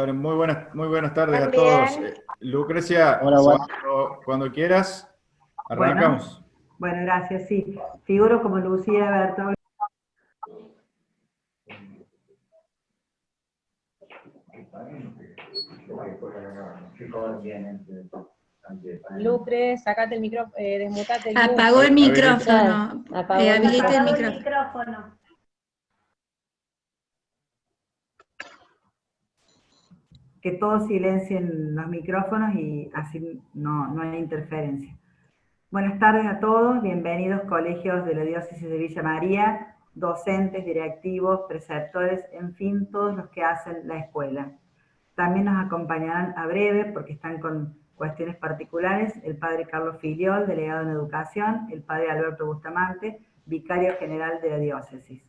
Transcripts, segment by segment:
Bueno, muy buenas tardes a todos. También. Lucrecia, Hola, bueno. cuando quieras, Bueno, arrancamos. bueno, gracias, sí. Figuro como Lucía Bertol. Lucre, sacate el micrófono, desmutate el Apagó el micrófono. Apagó el Habilite el micrófono. micrófono. Que todos silencien los micrófonos y así no hay interferencia. Buenas tardes a todos, bienvenidos colegios de la Diócesis de Villa María, docentes, directivos, preceptores, en fin, todos los que hacen la escuela. También nos acompañarán a breve, porque están con cuestiones particulares, el padre Carlos Filiol, delegado en Educación, el padre Alberto Bustamante, vicario general de la diócesis.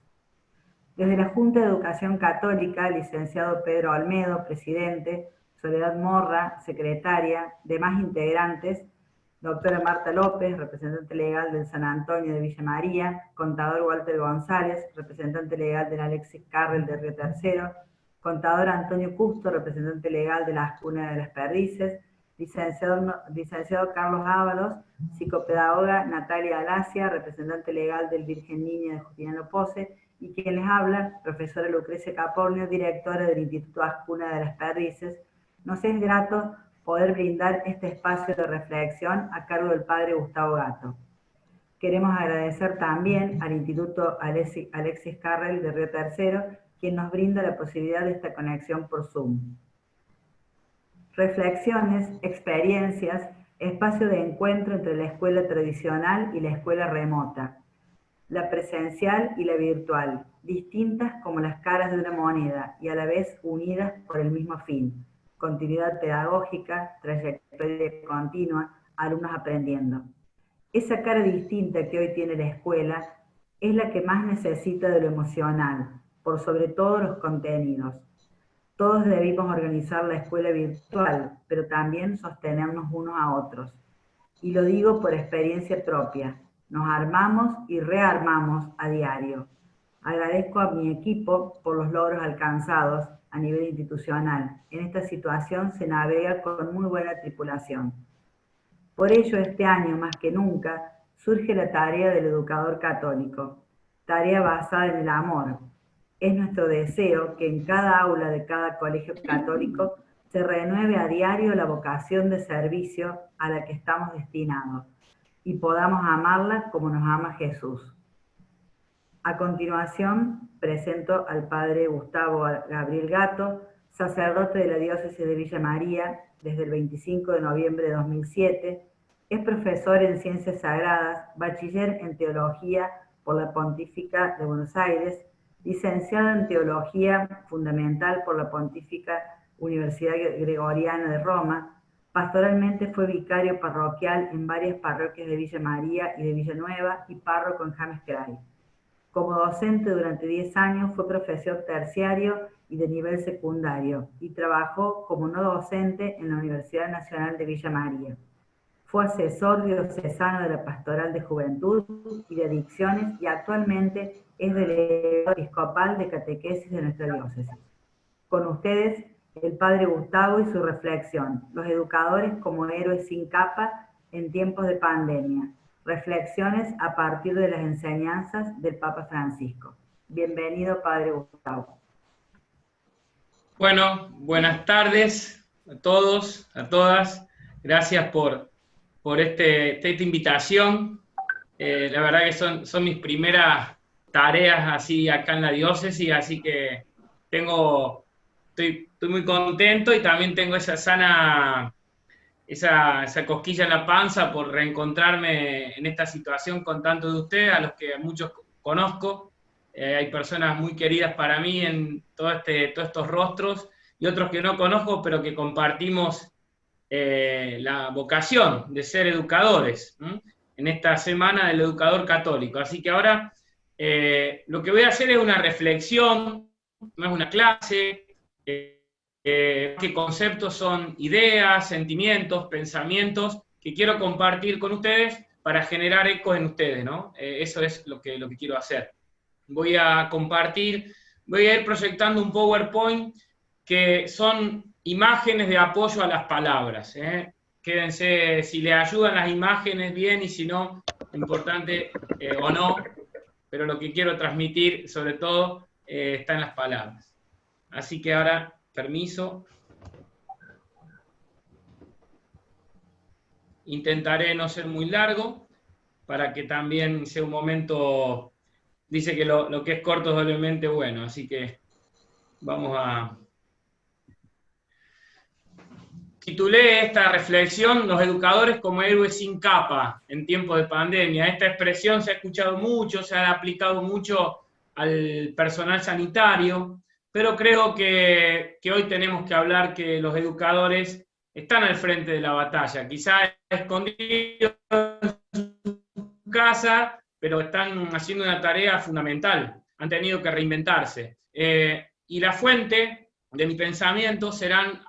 Desde la Junta de Educación Católica, licenciado Pedro Olmedo, presidente, Soledad Morra, secretaria, demás integrantes, doctora Marta López, representante legal del San Antonio de Villa María, contador Walter González, representante legal del Alexis Carrel de Río Tercero, contador Antonio Custo, representante legal de la Ascuna de las Perdices, licenciado Carlos Ábalos, psicopedagoga Natalia Alasia, representante legal del Virgen Niña de Justiniano Pose, y quien les habla, profesora Lucrecia Capornio, directora del Instituto Ascuna de las Perdices. Nos es grato poder brindar este espacio de reflexión a cargo del padre Gustavo Gato. Queremos agradecer también al Instituto Alexis Carrel de Río Tercero, quien nos brinda la posibilidad de esta conexión por Zoom. Reflexiones, experiencias, espacio de encuentro entre la escuela tradicional y la escuela remota, la presencial y la virtual, distintas como las caras de una moneda y a la vez unidas por el mismo fin: continuidad pedagógica, trayectoria continua, alumnos aprendiendo. Esa cara distinta que hoy tiene la escuela es la que más necesita de lo emocional, por sobre todo los contenidos. Todos debimos organizar la escuela virtual, pero también sostenernos unos a otros. Y lo digo por experiencia propia. Nos armamos y rearmamos a diario. Agradezco a mi equipo por los logros alcanzados a nivel institucional. En esta situación se navega con muy buena tripulación. Por ello, este año, más que nunca, surge la tarea del educador católico, tarea basada en el amor. Es nuestro deseo que en cada aula de cada colegio católico se renueve a diario la vocación de servicio a la que estamos destinados y podamos amarla como nos ama Jesús. A continuación, presento al padre Gustavo Gabriel Gato, sacerdote de la diócesis de Villa María desde el 25 de noviembre de 2007, es profesor en Ciencias Sagradas, bachiller en Teología por la Pontífica de Buenos Aires, licenciado en Teología Fundamental por la Pontífica Universidad Gregoriana de Roma. Pastoralmente fue vicario parroquial en varias parroquias de Villa María y de Villanueva y párroco en James Cray. Como docente durante 10 años fue profesor terciario y de nivel secundario y trabajó como no docente en la Universidad Nacional de Villa María. Fue asesor diocesano de la Pastoral de Juventud y de Adicciones y actualmente es delegado episcopal de catequesis de nuestra diócesis. Con ustedes, el padre Gustavo y su reflexión, los educadores como héroes sin capa en tiempos de pandemia. Reflexiones a partir de las enseñanzas del Papa Francisco. Bienvenido, padre Gustavo. Bueno, buenas tardes a todos, a todas. Gracias por esta invitación. La verdad que son mis primeras tareas así acá en la diócesis, así que estoy muy contento y también tengo esa cosquilla en la panza por reencontrarme en esta situación con tantos de ustedes, a los que muchos conozco. Hay personas muy queridas para mí en todos estos rostros y otros que no conozco, pero que compartimos la vocación de ser educadores en esta semana del educador católico. Así que ahora lo que voy a hacer es una reflexión, no es una clase. ¿Qué conceptos son ideas, sentimientos, pensamientos que quiero compartir con ustedes para generar ecos en ustedes, ¿no? Eso es lo que quiero hacer. Voy a ir proyectando un PowerPoint que son imágenes de apoyo a las palabras. Quédense, si le ayudan las imágenes, bien, y si no, importante o no, pero lo que quiero transmitir, sobre todo, está en las palabras. Así que ahora, permiso. Intentaré no ser muy largo, para que también sea un momento. Dice que lo que es corto es doblemente bueno, así que vamos a... Titulé esta reflexión, los educadores como héroes sin capa en tiempos de pandemia. Esta expresión se ha escuchado mucho, se ha aplicado mucho al personal sanitario, pero creo que hoy tenemos que hablar que los educadores están al frente de la batalla, quizá escondidos en su casa, pero están haciendo una tarea fundamental, han tenido que reinventarse. Y la fuente de mi pensamiento serán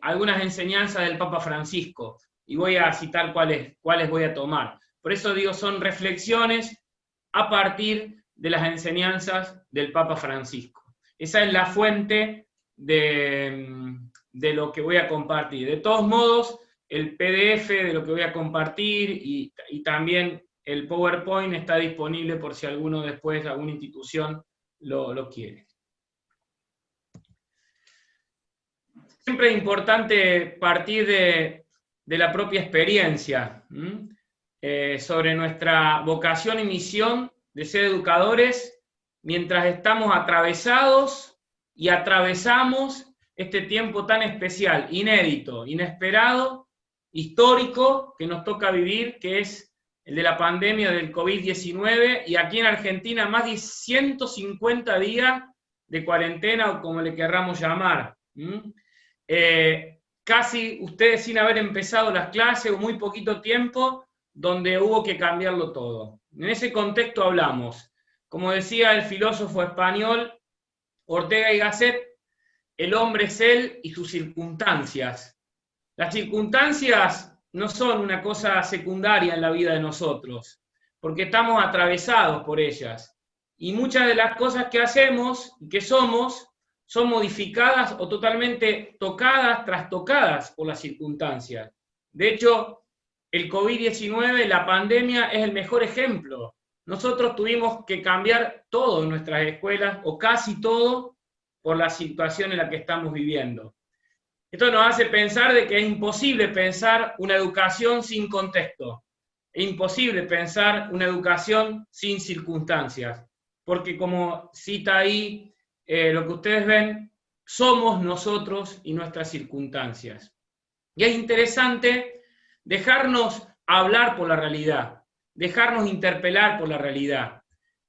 algunas enseñanzas del Papa Francisco, y voy a citar cuáles voy a tomar. Por eso digo, son reflexiones a partir de las enseñanzas del Papa Francisco. Esa es la fuente de lo que voy a compartir. De todos modos, el PDF de lo que voy a compartir y también el PowerPoint está disponible por si alguno después, alguna institución, lo quiere. Siempre es importante partir de la propia experiencia, sobre nuestra vocación y misión de ser educadores mientras estamos atravesados y atravesamos este tiempo tan especial, inédito, inesperado, histórico, que nos toca vivir, que es el de la pandemia del COVID-19, y aquí en Argentina más de 150 días de cuarentena, o como le querramos llamar. Casi ustedes sin haber empezado las clases, o muy poquito tiempo, donde hubo que cambiarlo todo. En ese contexto hablamos. Como decía el filósofo español Ortega y Gasset, el hombre es él y sus circunstancias. Las circunstancias no son una cosa secundaria en la vida de nosotros, porque estamos atravesados por ellas. Y muchas de las cosas que hacemos y que somos son modificadas o totalmente tocadas, trastocadas por las circunstancias. De hecho, el COVID-19, la pandemia, es el mejor ejemplo. Nosotros tuvimos que cambiar todo en nuestras escuelas, o casi todo, por la situación en la que estamos viviendo. Esto nos hace pensar de que es imposible pensar una educación sin contexto. Es imposible pensar una educación sin circunstancias. Porque como cita ahí lo que ustedes ven, somos nosotros y nuestras circunstancias. Y es interesante dejarnos hablar por la realidad, dejarnos interpelar por la realidad,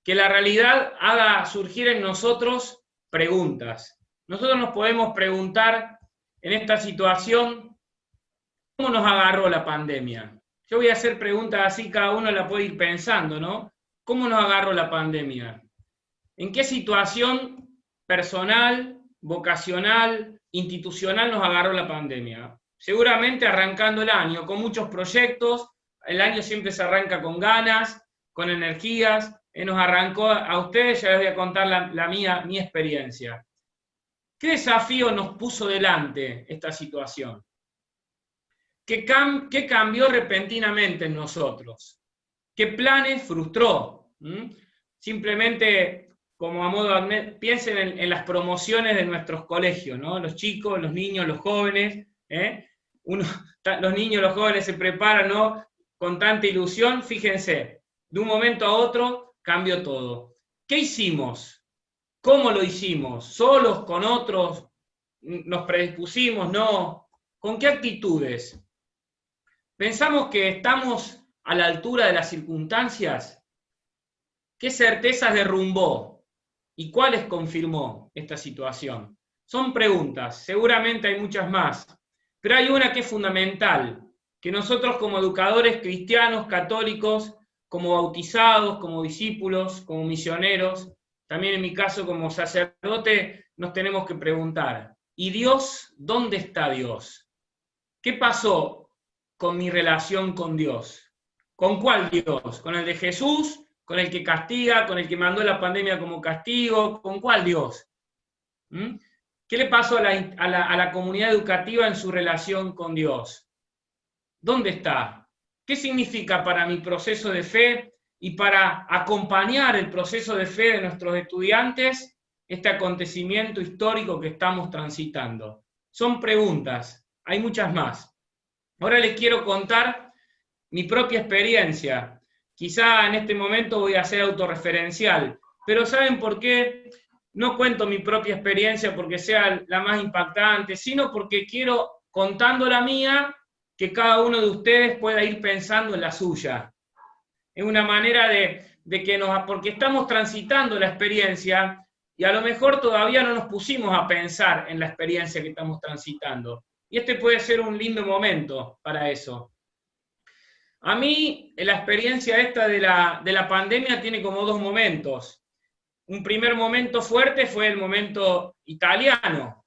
que la realidad haga surgir en nosotros preguntas. Nosotros nos podemos preguntar en esta situación, ¿cómo nos agarró la pandemia? Yo voy a hacer preguntas así, cada uno la puede ir pensando, ¿no? ¿Cómo nos agarró la pandemia? ¿En qué situación personal, vocacional, institucional nos agarró la pandemia? Seguramente arrancando el año, con muchos proyectos. El año siempre se arranca con ganas, con energías. Nos arrancó a ustedes, ya les voy a contar mi experiencia. ¿Qué desafío nos puso delante esta situación? ¿Qué cambió repentinamente en nosotros? ¿Qué planes frustró? Simplemente, como a modo de piensen en las promociones de nuestros colegios, ¿no? Los chicos, los niños, los jóvenes, los niños, los jóvenes se preparan, ¿no? Con tanta ilusión. Fíjense, de un momento a otro cambió todo. ¿Qué hicimos? ¿Cómo lo hicimos? ¿Solos, con otros? ¿Nos predispusimos? No. ¿Con qué actitudes? ¿Pensamos que estamos a la altura de las circunstancias? ¿Qué certezas derrumbó? ¿Y cuáles confirmó esta situación? Son preguntas, seguramente hay muchas más, pero hay una que es fundamental, que nosotros como educadores cristianos, católicos, como bautizados, como discípulos, como misioneros, también en mi caso como sacerdote, nos tenemos que preguntar, ¿y Dios? ¿Dónde está Dios? ¿Qué pasó con mi relación con Dios? ¿Con cuál Dios? ¿Con el de Jesús? ¿Con el que castiga? ¿Con el que mandó la pandemia como castigo? ¿Con cuál Dios? ¿Qué le pasó a la comunidad educativa en su relación con Dios? ¿Dónde está? ¿Qué significa para mi proceso de fe y para acompañar el proceso de fe de nuestros estudiantes este acontecimiento histórico que estamos transitando? Son preguntas, hay muchas más. Ahora les quiero contar mi propia experiencia. Quizá en este momento voy a ser autorreferencial, pero ¿saben por qué? No cuento mi propia experiencia porque sea la más impactante, sino porque quiero, contando la mía, que cada uno de ustedes pueda ir pensando en la suya. Es una manera porque estamos transitando la experiencia y a lo mejor todavía no nos pusimos a pensar en la experiencia que estamos transitando. Y este puede ser un lindo momento para eso. A mí, la experiencia esta de la pandemia tiene como dos momentos. Un primer momento fuerte fue el momento italiano,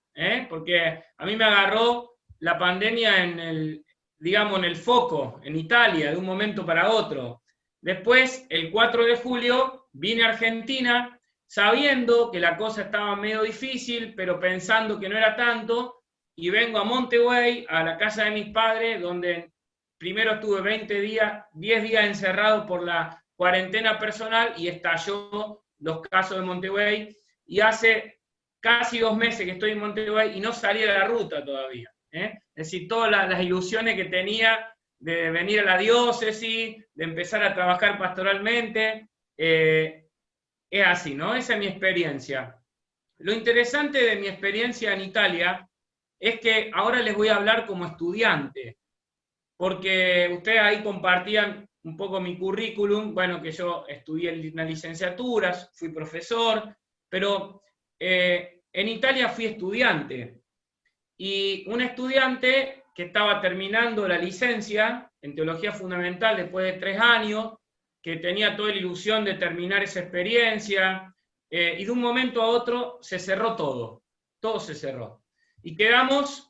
porque a mí me agarró la pandemia en el foco, en Italia, de un momento para otro. Después, el 4 de julio, vine a Argentina, sabiendo que la cosa estaba medio difícil, pero pensando que no era tanto, y vengo a Montevideo, a la casa de mis padres, donde primero estuve 10 días encerrado por la cuarentena personal, y estalló los casos de Montevideo, y hace casi 2 meses que estoy en Montevideo y no salí de la ruta todavía. Es decir, todas las ilusiones que tenía de venir a la diócesis, de empezar a trabajar pastoralmente, es así, ¿no? Esa es mi experiencia. Lo interesante de mi experiencia en Italia es que ahora les voy a hablar como estudiante, porque ustedes ahí compartían un poco mi currículum, bueno, que yo estudié una licenciatura, fui profesor, pero en Italia fui estudiante. Y un estudiante que estaba terminando la licencia en Teología Fundamental después de 3 años, que tenía toda la ilusión de terminar esa experiencia, y de un momento a otro se cerró todo se cerró. Y quedamos,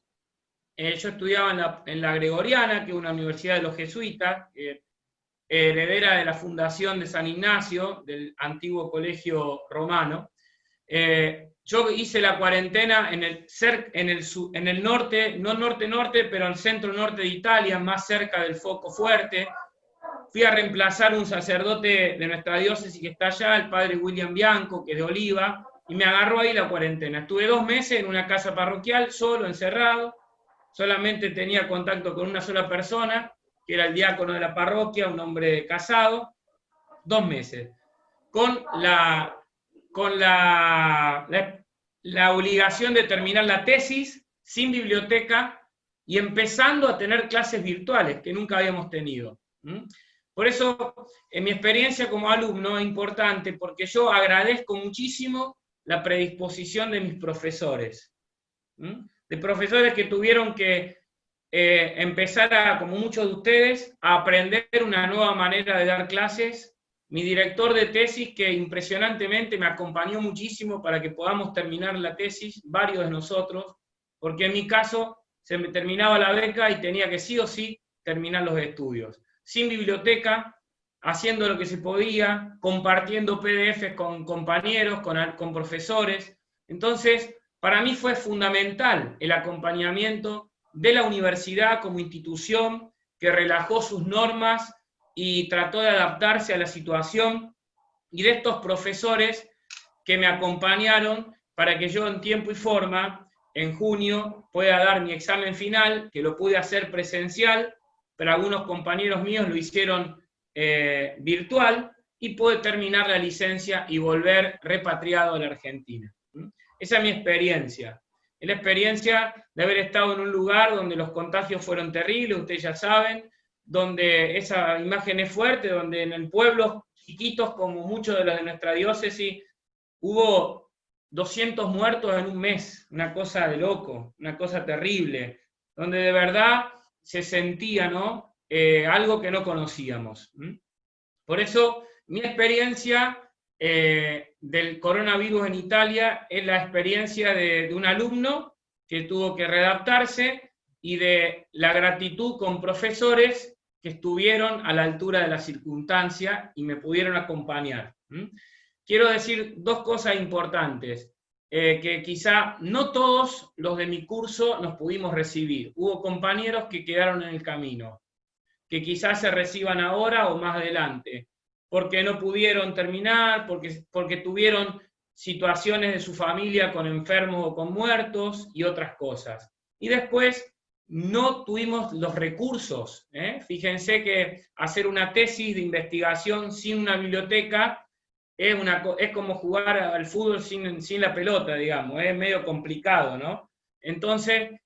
yo estudiaba en la Gregoriana, que es una universidad de los jesuitas, heredera de la fundación de San Ignacio, del antiguo colegio romano. Yo hice la cuarentena en el norte, no norte-norte, pero en el centro-norte de Italia, más cerca del foco fuerte. Fui a reemplazar un sacerdote de nuestra diócesis que está allá, el padre William Bianco, que es de Oliva, y me agarró ahí la cuarentena. Estuve 2 meses en una casa parroquial, solo, encerrado, solamente tenía contacto con una sola persona, que era el diácono de la parroquia, un hombre casado, 2 meses, con la obligación de terminar la tesis, sin biblioteca, y empezando a tener clases virtuales, que nunca habíamos tenido. Por eso, en mi experiencia como alumno es importante, porque yo agradezco muchísimo la predisposición de mis profesores, de profesores que tuvieron que empezar como muchos de ustedes, a aprender una nueva manera de dar clases. Mi director de tesis, que impresionantemente me acompañó muchísimo para que podamos terminar la tesis, varios de nosotros, porque en mi caso se me terminaba la beca y tenía que sí o sí terminar los estudios. Sin biblioteca, haciendo lo que se podía, compartiendo PDFs con compañeros, con profesores. Entonces, para mí fue fundamental el acompañamiento de la universidad como institución que relajó sus normas y trató de adaptarse a la situación, y de estos profesores que me acompañaron para que yo en tiempo y forma, en junio, pueda dar mi examen final, que lo pude hacer presencial, pero algunos compañeros míos lo hicieron virtual, y pude terminar la licencia y volver repatriado a la Argentina. Esa es mi experiencia. Es la experiencia de haber estado en un lugar donde los contagios fueron terribles, ustedes ya saben, donde esa imagen es fuerte, donde en el pueblo chiquitos, como muchos de los de nuestra diócesis, hubo 200 muertos en un mes, una cosa de loco, una cosa terrible, donde de verdad se sentía, ¿no? Algo que no conocíamos. Por eso, mi experiencia del coronavirus en Italia es la experiencia de un alumno que tuvo que readaptarse, y de la gratitud con profesores que estuvieron a la altura de la circunstancia y me pudieron acompañar. Quiero decir 2 cosas importantes. que quizá no todos los de mi curso nos pudimos recibir. Hubo compañeros que quedaron en el camino, que quizás se reciban ahora o más adelante, porque no pudieron terminar, porque tuvieron situaciones de su familia con enfermos o con muertos y otras cosas. Y después no tuvimos los recursos. Fíjense que hacer una tesis de investigación sin una biblioteca es como jugar al fútbol sin la pelota, digamos, es medio complicado, ¿no? Entonces,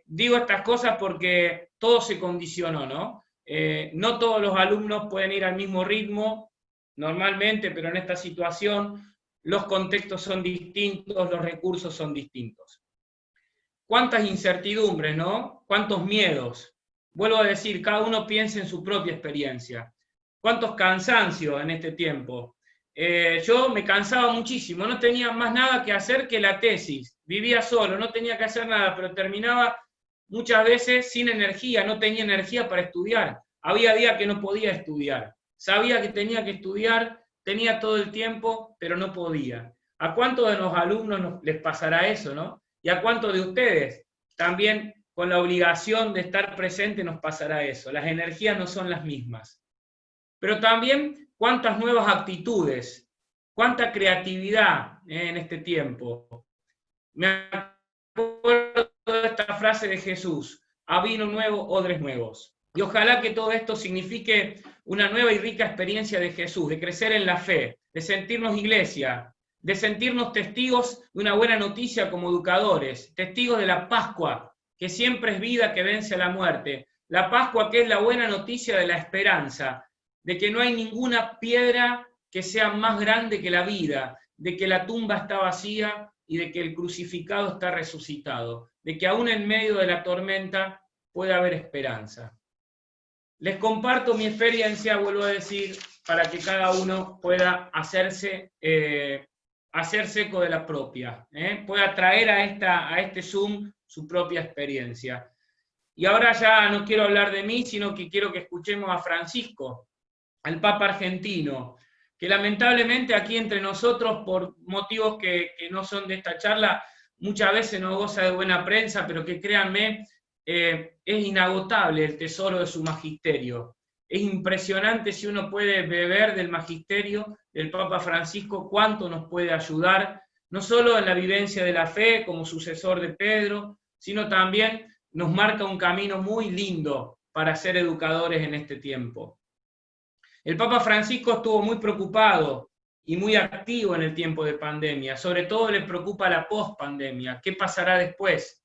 digo estas cosas porque todo se condicionó, ¿no? No todos los alumnos pueden ir al mismo ritmo, normalmente, pero en esta situación los contextos son distintos, los recursos son distintos. ¿Cuántas incertidumbres, no? ¿Cuántos miedos? Vuelvo a decir, cada uno piensa en su propia experiencia. ¿Cuántos cansancios en este tiempo? Yo me cansaba muchísimo, no tenía más nada que hacer que la tesis, vivía solo, no tenía que hacer nada, pero terminaba muchas veces sin energía, no tenía energía para estudiar, había días que no podía estudiar, sabía que tenía que estudiar, tenía todo el tiempo, pero no podía. ¿A cuántos de los alumnos les pasará eso, no? ¿Y a cuántos de ustedes también con la obligación de estar presente nos pasará eso? Las energías no son las mismas. Pero también cuántas nuevas actitudes, cuánta creatividad en este tiempo. Me acuerdo de esta frase de Jesús, a vino nuevo, odres nuevos. Y ojalá que todo esto signifique una nueva y rica experiencia de Jesús, de crecer en la fe, de sentirnos iglesia, de sentirnos testigos de una buena noticia como educadores, testigos de la Pascua, que siempre es vida que vence a la muerte. La Pascua que es la buena noticia de la esperanza, de que no hay ninguna piedra que sea más grande que la vida, de que la tumba está vacía y de que el crucificado está resucitado, de que aún en medio de la tormenta puede haber esperanza. Les comparto mi experiencia, vuelvo a decir, para que cada uno pueda hacerse eco de la propia, pueda traer a este Zoom su propia experiencia. Y ahora ya no quiero hablar de mí, sino que quiero que escuchemos a Francisco, al Papa argentino, que lamentablemente aquí entre nosotros, por motivos que no son de esta charla, muchas veces no goza de buena prensa, pero que créanme, es inagotable el tesoro de su magisterio. Es impresionante si uno puede beber del magisterio del Papa Francisco, cuánto nos puede ayudar, no solo en la vivencia de la fe como sucesor de Pedro, sino también nos marca un camino muy lindo para ser educadores en este tiempo. El Papa Francisco estuvo muy preocupado y muy activo en el tiempo de pandemia, sobre todo le preocupa la post-pandemia, ¿qué pasará después?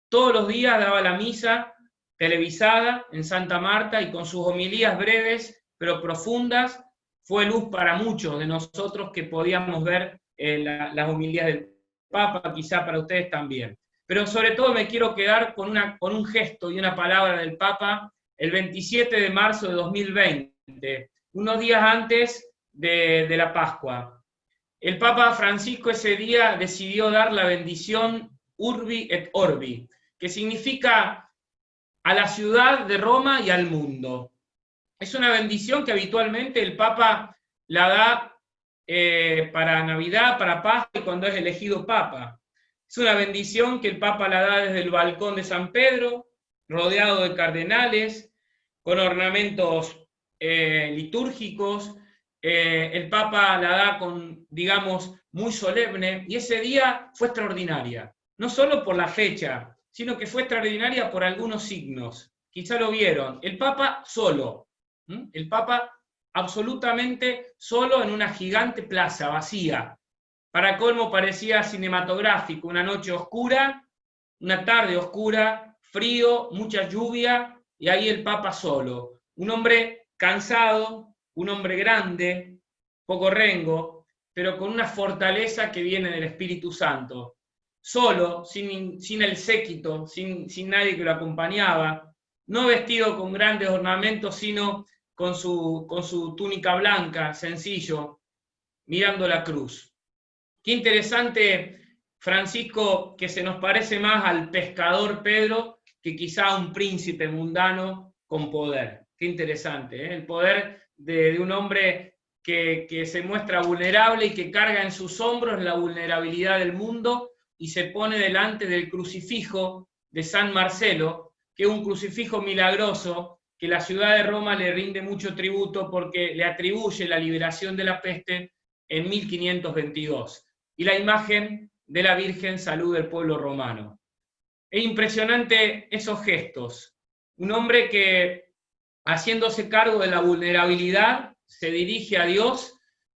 Todos los días daba la misa televisada en Santa Marta y con sus homilías breves pero profundas fue luz para muchos de nosotros que podíamos ver las homilías del Papa, quizá para ustedes también. Pero sobre todo me quiero quedar con un gesto y una palabra del Papa el 27 de marzo de 2020, unos días antes de la Pascua. El Papa Francisco ese día decidió dar la bendición Urbi et Orbi, que significa a la ciudad de Roma y al mundo. Es una bendición que habitualmente el Papa la da para Navidad, para Pascua y cuando es elegido Papa. Es una bendición que el Papa la da desde el balcón de San Pedro, rodeado de cardenales, con ornamentos litúrgicos. El Papa la da con, digamos, muy solemne, y ese día fue extraordinaria, no solo por la fecha, sino que fue extraordinaria por algunos signos. Quizá lo vieron. El Papa solo, el Papa absolutamente solo en una gigante plaza vacía. Para colmo parecía cinematográfico, una noche oscura, una tarde oscura, frío, mucha lluvia, y ahí el Papa solo. Un hombre cansado, un hombre grande, poco rengo, pero con una fortaleza que viene del Espíritu Santo. Solo, sin el séquito, sin nadie que lo acompañaba, no vestido con grandes ornamentos, sino con su túnica blanca, sencillo, mirando la cruz. Qué interesante, Francisco, que se nos parece más al pescador Pedro que quizá a un príncipe mundano con poder. Qué interesante, ¿eh? El poder de un hombre que se muestra vulnerable y que carga en sus hombros la vulnerabilidad del mundo y se pone delante del crucifijo de San Marcelo, que es un crucifijo milagroso que la ciudad de Roma le rinde mucho tributo porque le atribuye la liberación de la peste en 1522. Y la imagen de la Virgen Salud del pueblo romano. Es impresionante esos gestos. Un hombre que, haciéndose cargo de la vulnerabilidad, se dirige a Dios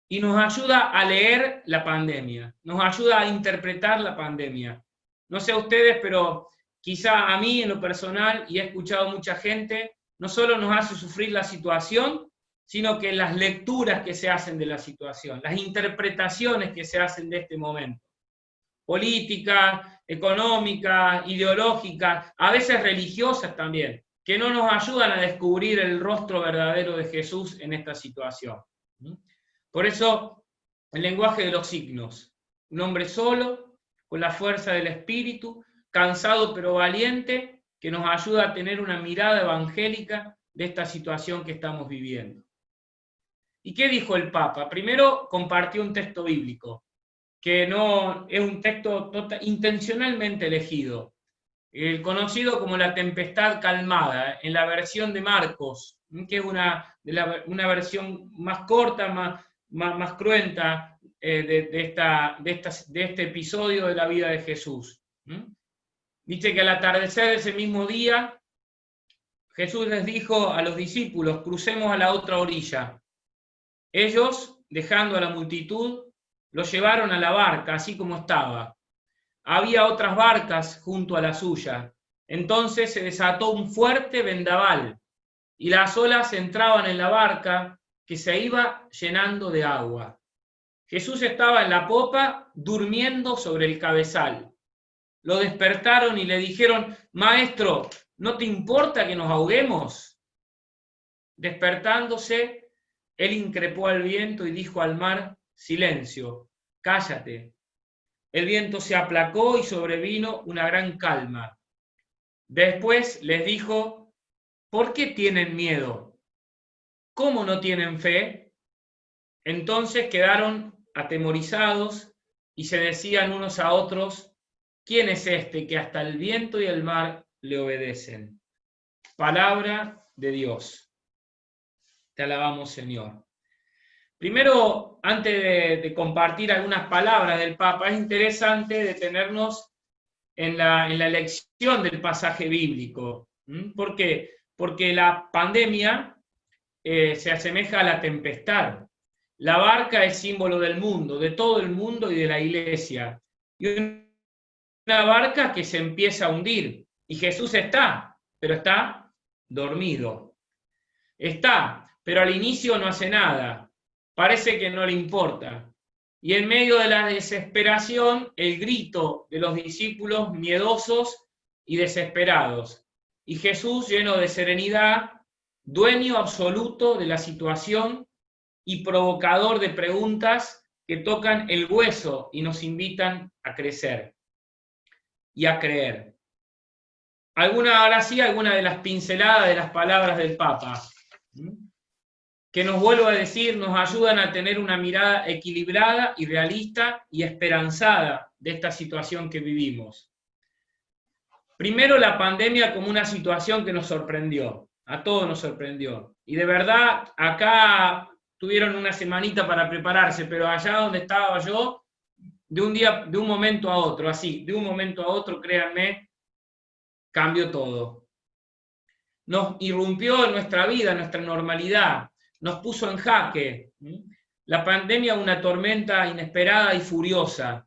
y nos ayuda a leer la pandemia, nos ayuda a interpretar la pandemia. No sé a ustedes, pero quizá a mí en lo personal, y he escuchado a mucha gente, no solo nos hace sufrir la situación, sino que las lecturas que se hacen de la situación, las interpretaciones que se hacen de este momento, políticas, económicas, ideológicas, a veces religiosas también, que no nos ayudan a descubrir el rostro verdadero de Jesús en esta situación. Por eso, el lenguaje de los signos, un hombre solo, con la fuerza del Espíritu, cansado pero valiente, que nos ayuda a tener una mirada evangélica de esta situación que estamos viviendo. ¿Y qué dijo el Papa? Primero compartió un texto bíblico, que no es un texto intencionalmente elegido, el conocido como la tempestad calmada, en la versión de Marcos, que es una versión más corta, más cruenta de este episodio de la vida de Jesús. Dice que al atardecer de ese mismo día, Jesús les dijo a los discípulos, crucemos a la otra orilla. Ellos, dejando a la multitud, lo llevaron a la barca, así como estaba. Había otras barcas junto a la suya. Entonces se desató un fuerte vendaval, y las olas entraban en la barca, que se iba llenando de agua. Jesús estaba en la popa, durmiendo sobre el cabezal. Lo despertaron y le dijeron, Maestro, ¿no te importa que nos ahoguemos? Despertándose, él increpó al viento y dijo al mar, silencio, cállate. El viento se aplacó y sobrevino una gran calma. Después les dijo, ¿por qué tienen miedo? ¿Cómo no tienen fe? Entonces quedaron atemorizados y se decían unos a otros, ¿quién es este que hasta el viento y el mar le obedecen? Palabra de Dios. Te alabamos, Señor. Primero, antes de compartir algunas palabras del Papa, es interesante detenernos en la elección del pasaje bíblico. ¿Por qué? Porque la pandemia se asemeja a la tempestad. La barca es símbolo del mundo, de todo el mundo y de la iglesia. Y una barca que se empieza a hundir. Y Jesús está, pero está dormido. Está, pero al inicio no hace nada. Parece que no le importa. Y en medio de la desesperación, el grito de los discípulos miedosos y desesperados. Y Jesús, lleno de serenidad, dueño absoluto de la situación y provocador de preguntas que tocan el hueso y nos invitan a crecer y a creer. Ahora sí, alguna de las pinceladas de las palabras del Papa, que nos vuelvo a decir, nos ayudan a tener una mirada equilibrada y realista y esperanzada de esta situación que vivimos. Primero, la pandemia como una situación que nos sorprendió, a todos nos sorprendió. Y de verdad, acá tuvieron una semanita para prepararse, pero allá donde estaba yo, de un momento a otro, así, de un momento a otro, créanme, cambió todo. Nos irrumpió en nuestra vida, en nuestra normalidad, nos puso en jaque. La pandemia, una tormenta inesperada y furiosa.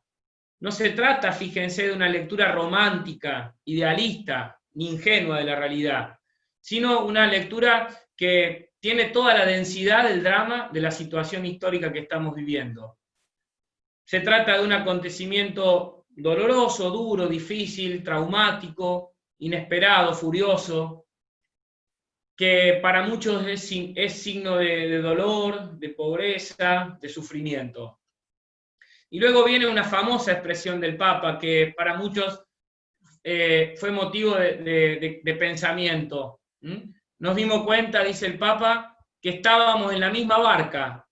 No se trata, fíjense, de una lectura romántica, idealista, ni ingenua de la realidad, sino una lectura que tiene toda la densidad del drama de la situación histórica que estamos viviendo. Se trata de un acontecimiento doloroso, duro, difícil, traumático, inesperado, furioso, que para muchos es signo de dolor, de pobreza, de sufrimiento. Y luego viene una famosa expresión del Papa que para muchos fue motivo de pensamiento. Nos dimos cuenta, dice el Papa, que estábamos en la misma barca,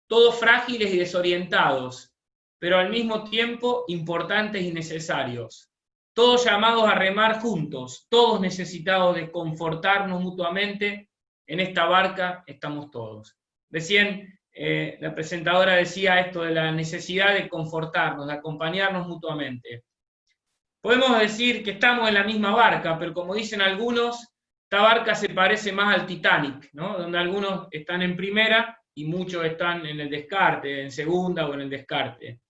todos frágiles y desorientados, pero al mismo tiempo importantes y necesarios. Todos llamados a remar juntos, todos necesitados de confortarnos mutuamente. En esta barca estamos todos. Recién la presentadora decía esto de la necesidad de confortarnos, de acompañarnos mutuamente. Podemos decir que estamos en la misma barca, pero como dicen algunos, esta barca se parece más al Titanic, ¿no? Donde algunos están en primera y muchos están en el descarte, en segunda o en el descarte.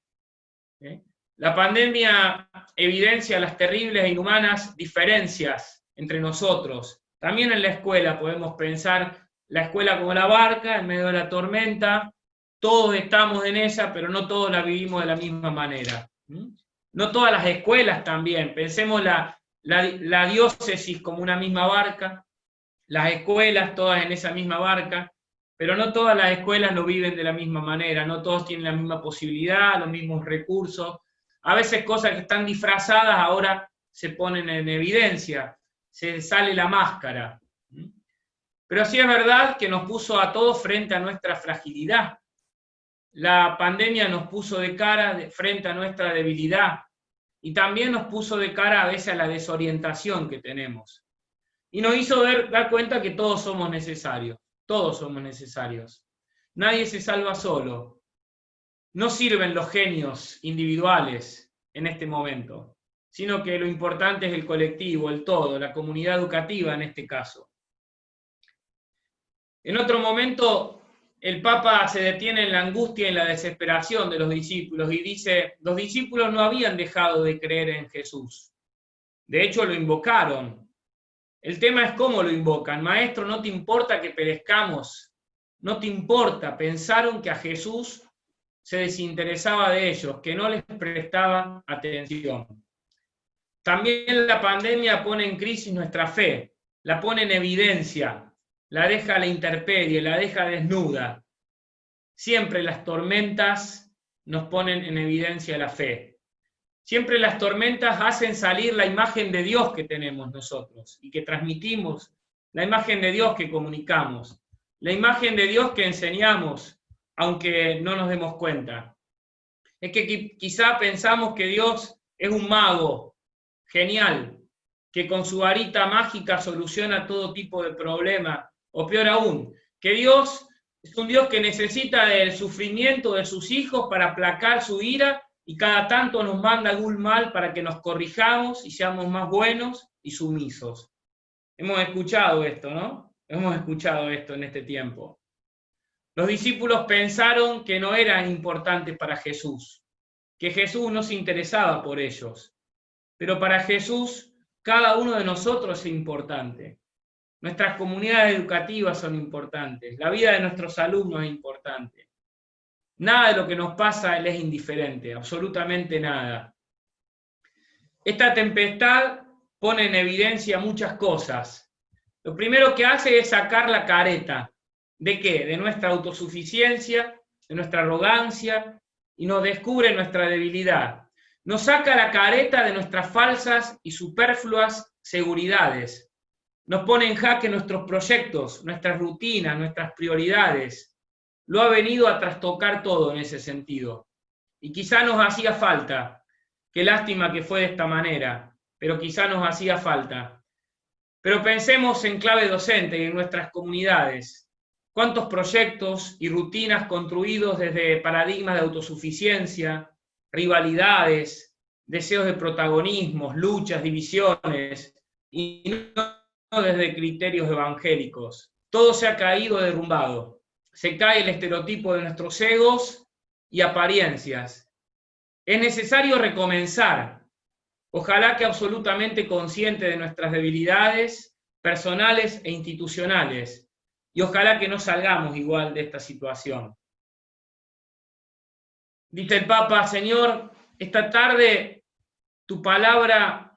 La pandemia evidencia las terribles e inhumanas diferencias entre nosotros. También en la escuela podemos pensar la escuela como la barca en medio de la tormenta. Todos estamos en ella, pero no todos la vivimos de la misma manera. No todas las escuelas también. Pensemos la diócesis como una misma barca, las escuelas todas en esa misma barca, pero no todas las escuelas lo viven de la misma manera, no todos tienen la misma posibilidad, los mismos recursos. A veces cosas que están disfrazadas ahora se ponen en evidencia, se sale la máscara. Pero sí es verdad que nos puso a todos frente a nuestra fragilidad. La pandemia nos puso de cara frente a nuestra debilidad y también nos puso de cara a veces a la desorientación que tenemos. Y nos hizo dar cuenta que todos somos necesarios. Todos somos necesarios. Nadie se salva solo. No sirven los genios individuales en este momento, sino que lo importante es el colectivo, el todo, la comunidad educativa en este caso. En otro momento, el Papa se detiene en la angustia y en la desesperación de los discípulos y dice, los discípulos no habían dejado de creer en Jesús. De hecho, lo invocaron. El tema es cómo lo invocan. Maestro, no te importa que perezcamos, no te importa. Pensaron que a Jesús se desinteresaba de ellos, que no les prestaba atención. También la pandemia pone en crisis nuestra fe, la pone en evidencia, la deja a la intemperie, la deja desnuda. Siempre las tormentas nos ponen en evidencia la fe. Siempre las tormentas hacen salir la imagen de Dios que tenemos nosotros y que transmitimos, la imagen de Dios que comunicamos, la imagen de Dios que enseñamos, aunque no nos demos cuenta. Es que quizá pensamos que Dios es un mago genial, que con su varita mágica soluciona todo tipo de problema, o peor aún, que Dios es un Dios que necesita del sufrimiento de sus hijos para aplacar su ira y cada tanto nos manda algún mal para que nos corrijamos y seamos más buenos y sumisos. Hemos escuchado esto, ¿no? Hemos escuchado esto en este tiempo. Los discípulos pensaron que no eran importantes para Jesús, que Jesús no se interesaba por ellos. Pero para Jesús, cada uno de nosotros es importante. Nuestras comunidades educativas son importantes. La vida de nuestros alumnos es importante. Nada de lo que nos pasa les es indiferente, absolutamente nada. Esta tempestad pone en evidencia muchas cosas. Lo primero que hace es sacar la careta. ¿De qué? De nuestra autosuficiencia, de nuestra arrogancia, y nos descubre nuestra debilidad. Nos saca la careta de nuestras falsas y superfluas seguridades. Nos pone en jaque nuestros proyectos, nuestras rutinas, nuestras prioridades. Lo ha venido a trastocar todo en ese sentido. Y quizá nos hacía falta. Qué lástima que fue de esta manera, pero quizá nos hacía falta. Pero pensemos en clave docente y en nuestras comunidades. ¿Cuántos proyectos y rutinas construidos desde paradigmas de autosuficiencia, rivalidades, deseos de protagonismos, luchas, divisiones, y no desde criterios evangélicos? Todo se ha caído derrumbado. Se cae el estereotipo de nuestros egos y apariencias. Es necesario recomenzar, ojalá que absolutamente consciente de nuestras debilidades personales e institucionales, y ojalá que no salgamos igual de esta situación. Dice el Papa, Señor, esta tarde tu palabra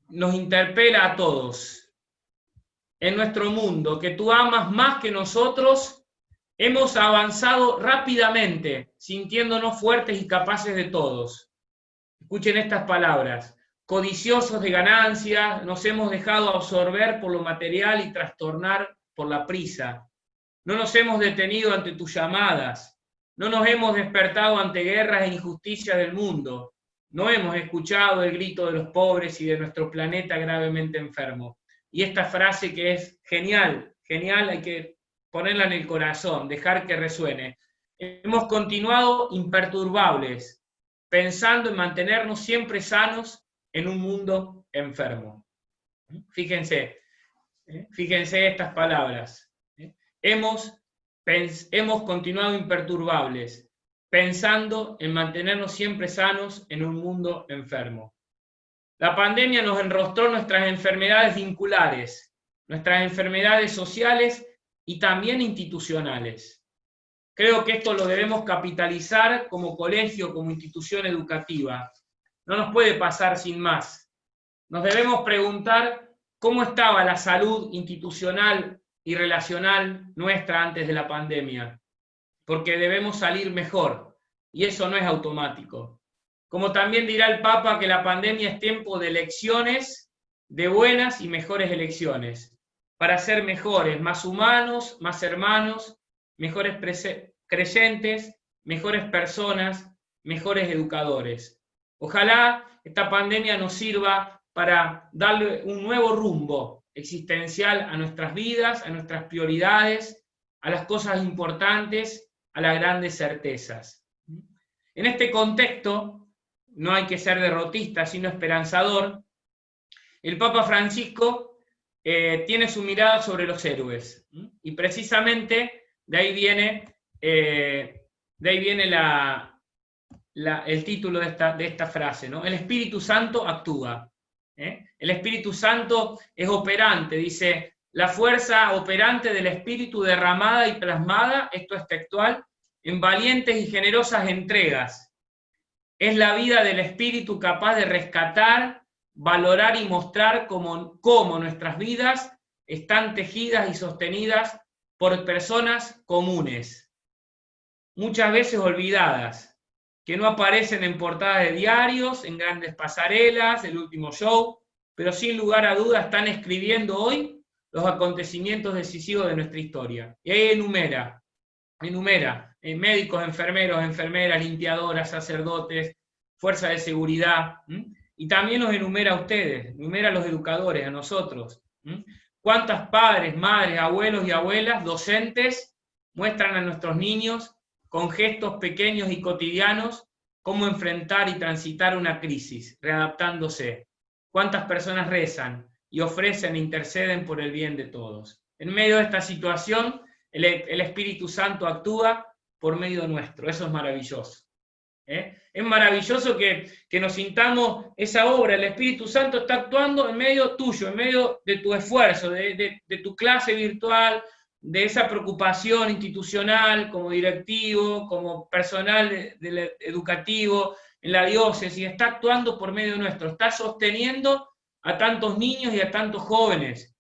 nos interpela a todos. En nuestro mundo, que tú amas más que nosotros, hemos avanzado rápidamente, sintiéndonos fuertes y capaces de todos. Escuchen estas palabras. Codiciosos de ganancias, nos hemos dejado absorber por lo material y trastornar por la prisa. No nos hemos detenido ante tus llamadas. No nos hemos despertado ante guerras e injusticias del mundo. No hemos escuchado el grito de los pobres y de nuestro planeta gravemente enfermo. Y esta frase que es genial, genial, hay que ponerla en el corazón, dejar que resuene. Hemos continuado imperturbables, pensando en mantenernos siempre sanos en un mundo enfermo. Fíjense estas palabras. Hemos continuado imperturbables, pensando en mantenernos siempre sanos en un mundo enfermo. La pandemia nos enrostró nuestras enfermedades vinculares, nuestras enfermedades sociales y también institucionales. Creo que esto lo debemos capitalizar como colegio, como institución educativa. No nos puede pasar sin más. Nos debemos preguntar cómo estaba la salud institucional y relacional nuestra antes de la pandemia, porque debemos salir mejor, y eso no es automático. Como también dirá el Papa que la pandemia es tiempo de elecciones, de buenas y mejores elecciones, para ser mejores, más humanos, más hermanos, mejores creyentes, mejores personas, mejores educadores. Ojalá esta pandemia nos sirva para darle un nuevo rumbo existencial a nuestras vidas, a nuestras prioridades, a las cosas importantes, a las grandes certezas. En este contexto, no hay que ser derrotista, sino esperanzador, el Papa Francisco tiene su mirada sobre los héroes, y precisamente de ahí viene el título de esta frase, ¿no? El Espíritu Santo actúa. El Espíritu Santo es operante, dice, la fuerza operante del Espíritu derramada y plasmada, esto es textual, en valientes y generosas entregas. Es la vida del Espíritu capaz de rescatar, valorar y mostrar cómo nuestras vidas están tejidas y sostenidas por personas comunes, muchas veces olvidadas, que no aparecen en portadas de diarios, en grandes pasarelas, el último show, pero sin lugar a dudas están escribiendo hoy los acontecimientos decisivos de nuestra historia. Y ahí enumera, médicos, enfermeros, enfermeras, limpiadoras, sacerdotes, fuerza de seguridad, y también nos enumera a ustedes, enumera a los educadores, a nosotros. ¿Cuántas padres, madres, abuelos y abuelas, docentes, muestran a nuestros niños con gestos pequeños y cotidianos cómo enfrentar y transitar una crisis, readaptándose? ¿Cuántas personas rezan y ofrecen e interceden por el bien de todos? En medio de esta situación, el Espíritu Santo actúa por medio nuestro. Eso es maravilloso. Es maravilloso que nos sintamos esa obra. El Espíritu Santo está actuando en medio tuyo, en medio de tu esfuerzo, de tu clase virtual, de esa preocupación institucional, como directivo, como personal educativo, en la diócesis, está actuando por medio nuestro, está sosteniendo a tantos niños y a tantos jóvenes,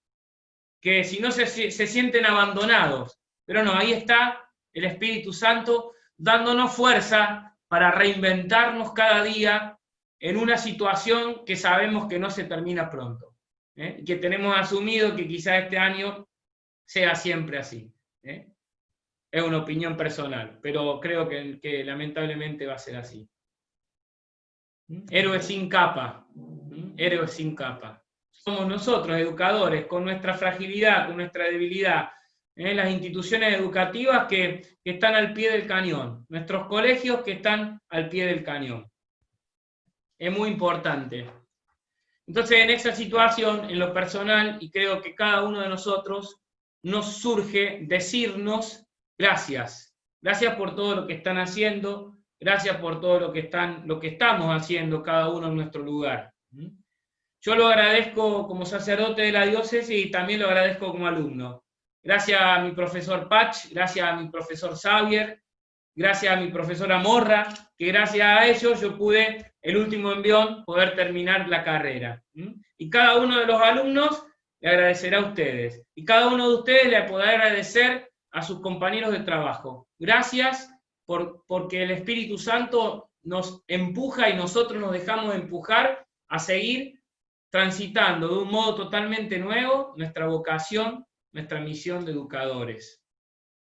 que si no se sienten abandonados, pero no, ahí está el Espíritu Santo dándonos fuerza para reinventarnos cada día en una situación que sabemos que no se termina pronto, que tenemos asumido que quizá este año sea siempre así. Es una opinión personal, pero creo que lamentablemente va a ser así. Héroes sin capa, héroes sin capa. Somos nosotros, educadores, con nuestra fragilidad, con nuestra debilidad, las instituciones educativas que están al pie del cañón, nuestros colegios que están al pie del cañón. Es muy importante. Entonces, en esa situación, en lo personal, y creo que cada uno de nosotros, nos surge decirnos gracias. Gracias por todo lo que están haciendo, gracias por todo lo que estamos haciendo cada uno en nuestro lugar. Yo lo agradezco como sacerdote de la diócesis y también lo agradezco como alumno. Gracias a mi profesor Pach, gracias a mi profesor Xavier, gracias a mi profesora Morra, que gracias a ellos yo pude, el último envión, poder terminar la carrera. Y cada uno de los alumnos le agradecerá a ustedes. Y cada uno de ustedes le podrá agradecer a sus compañeros de trabajo. Gracias porque el Espíritu Santo nos empuja y nosotros nos dejamos empujar a seguir transitando de un modo totalmente nuevo nuestra vocación, nuestra misión de educadores.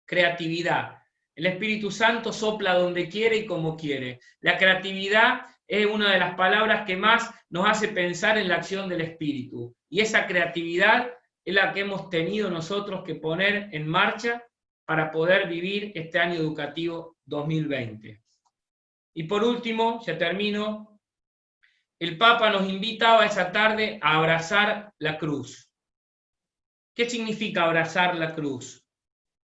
Creatividad. El Espíritu Santo sopla donde quiere y como quiere. La creatividad es una de las palabras que más nos hace pensar en la acción del Espíritu. Y esa creatividad es la que hemos tenido nosotros que poner en marcha para poder vivir este año educativo 2020. Y por último, ya termino, el Papa nos invitaba esa tarde a abrazar la cruz. ¿Qué significa abrazar la cruz?